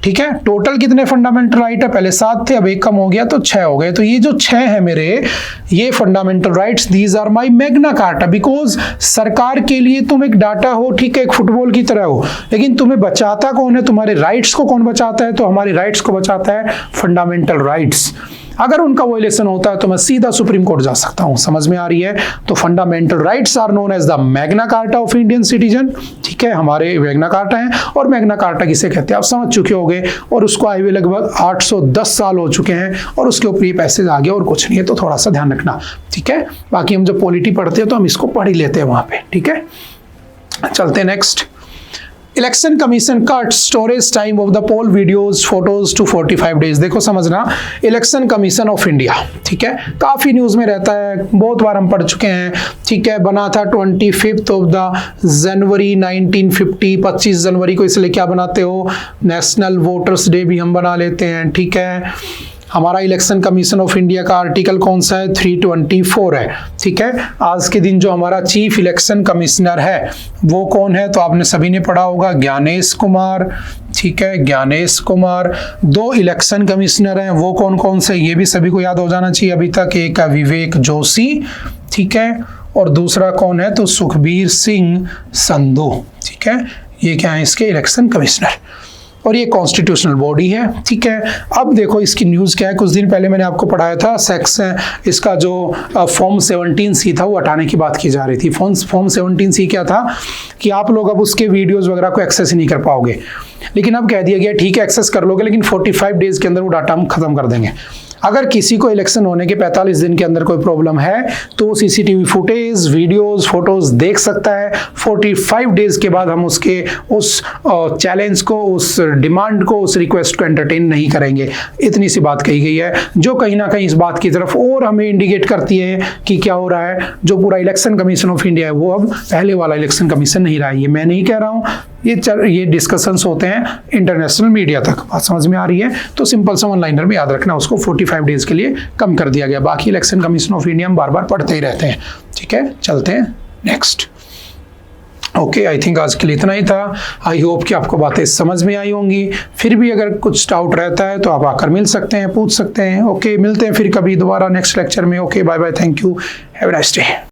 ठीक है, टोटल कितने फंडामेंटल राइट है, पहले 7 थे, अब 1 कम हो गया तो 6 हो गए। तो ये जो 6 है मेरे, ये fundamental rights, these are my Magna Carta. Because सरकार के लिए तुम एक डाटा हो, ठीक है, एक फुटबॉल की तरह हो, लेकिन तुम्हें बचाता कौन है, तुम्हारे राइट्स को कौन बचाता है, तो हमारे राइट्स को बचाता है फंडामेंटल राइट्स। अगर उनका वायलेशन होता है तो मैं सीधा सुप्रीम कोर्ट जा सकता हूं। समझ में आ रही है? तो fundamental rights are known as the Magna Carta of Indian citizen. ठीक है, हमारे मैग्ना कार्टा है। और मैग्ना कार्टा किसे कहते हैं आप समझ चुके होंगे, और उसको आए हुए लगभग 810 साल हो चुके हैं, और उसके ऊपर ये पैसेज आ गया और कुछ नहीं है, तो थोड़ा सा ध्यान रखना। ठीक है, बाकी हम जब पॉलिटी पढ़ते हैं तो हम इसको पढ़ ही लेते हैं वहां पे। ठीक है, चलते हैं next. Election commission cut storage time of the poll videos photos to 45 days. देखो समझना, इलेक्शन कमीशन ऑफ इंडिया, ठीक है, काफी न्यूज में रहता है, बहुत बार हम पढ़ चुके हैं। ठीक है, बना था 25 ऑफ द जनवरी 1950, 25 जनवरी को, इसलिए क्या बनाते हो, नेशनल वोटर्स डे भी हम बना लेते हैं। ठीक है, हमारा इलेक्शन कमीशन ऑफ इंडिया का आर्टिकल कौन सा है, 324 है। ठीक है, आज के दिन जो हमारा चीफ इलेक्शन कमिश्नर है वो कौन है, तो आपने सभी ने पढ़ा होगा, ज्ञानेश कुमार। ठीक है, ज्ञानेश कुमार। 2 इलेक्शन कमिश्नर हैं, वो कौन कौन से, ये भी सभी को याद हो जाना चाहिए अभी तक। एक है विवेक जोशी, ठीक है, और दूसरा कौन है, तो सुखबीर सिंह संधू। ठीक है, ये क्या है, इसके इलेक्शन कमिश्नर। और ये कॉन्स्टिट्यूशनल बॉडी है, ठीक है। अब देखो इसकी न्यूज़ क्या है। कुछ दिन पहले मैंने आपको पढ़ाया था सेक्शन, इसका जो फॉर्म 17C था वो हटाने की बात की जा रही थी। फॉर्म 17C क्या था कि आप लोग अब उसके वीडियोज़ वगैरह को एक्सेस ही नहीं कर पाओगे, लेकिन अब कह दिया गया ठीक है एक्सेस कर लोगे, लेकिन 45 डेज़ के अंदर वो डाटा हम खत्म कर देंगे। अगर किसी को इलेक्शन होने के 45 दिन के अंदर कोई प्रॉब्लम है तो सीसीटीवी फुटेज, वीडियोस, फोटोज देख सकता है। 45 डेज के बाद हम उसके उस चैलेंज को, उस डिमांड को, उस रिक्वेस्ट को एंटरटेन नहीं करेंगे। इतनी सी बात कही गई है, जो कहीं ना कहीं इस बात की तरफ और हमें इंडिकेट करती है कि क्या हो रहा है। जो पूरा इलेक्शन कमीशन ऑफ इंडिया है वो अब पहले वाला इलेक्शन कमीशन नहीं रहा है। ये मैं नहीं कह रहा हूँ, ये डिस्कशंस होते हैं इंटरनेशनल मीडिया तक। बात समझ में आ रही है? तो सिंपल सा वन लाइनर में याद रखना, उसको 45 डेज के लिए कम कर दिया गया। बाकी इलेक्शन कमीशन ऑफ इंडिया हम बार बार पढ़ते ही रहते हैं, ठीक है। चलते हैं नेक्स्ट। ओके, आई थिंक आज के लिए इतना ही था। आई होप कि आपको बातें समझ में आई होंगी। फिर भी अगर कुछ डाउट रहता है तो आप आकर मिल सकते हैं, पूछ सकते हैं। ओके, मिलते हैं फिर कभी दोबारा नेक्स्ट लेक्चर में। Okay, bye bye, thank you, have a nice day.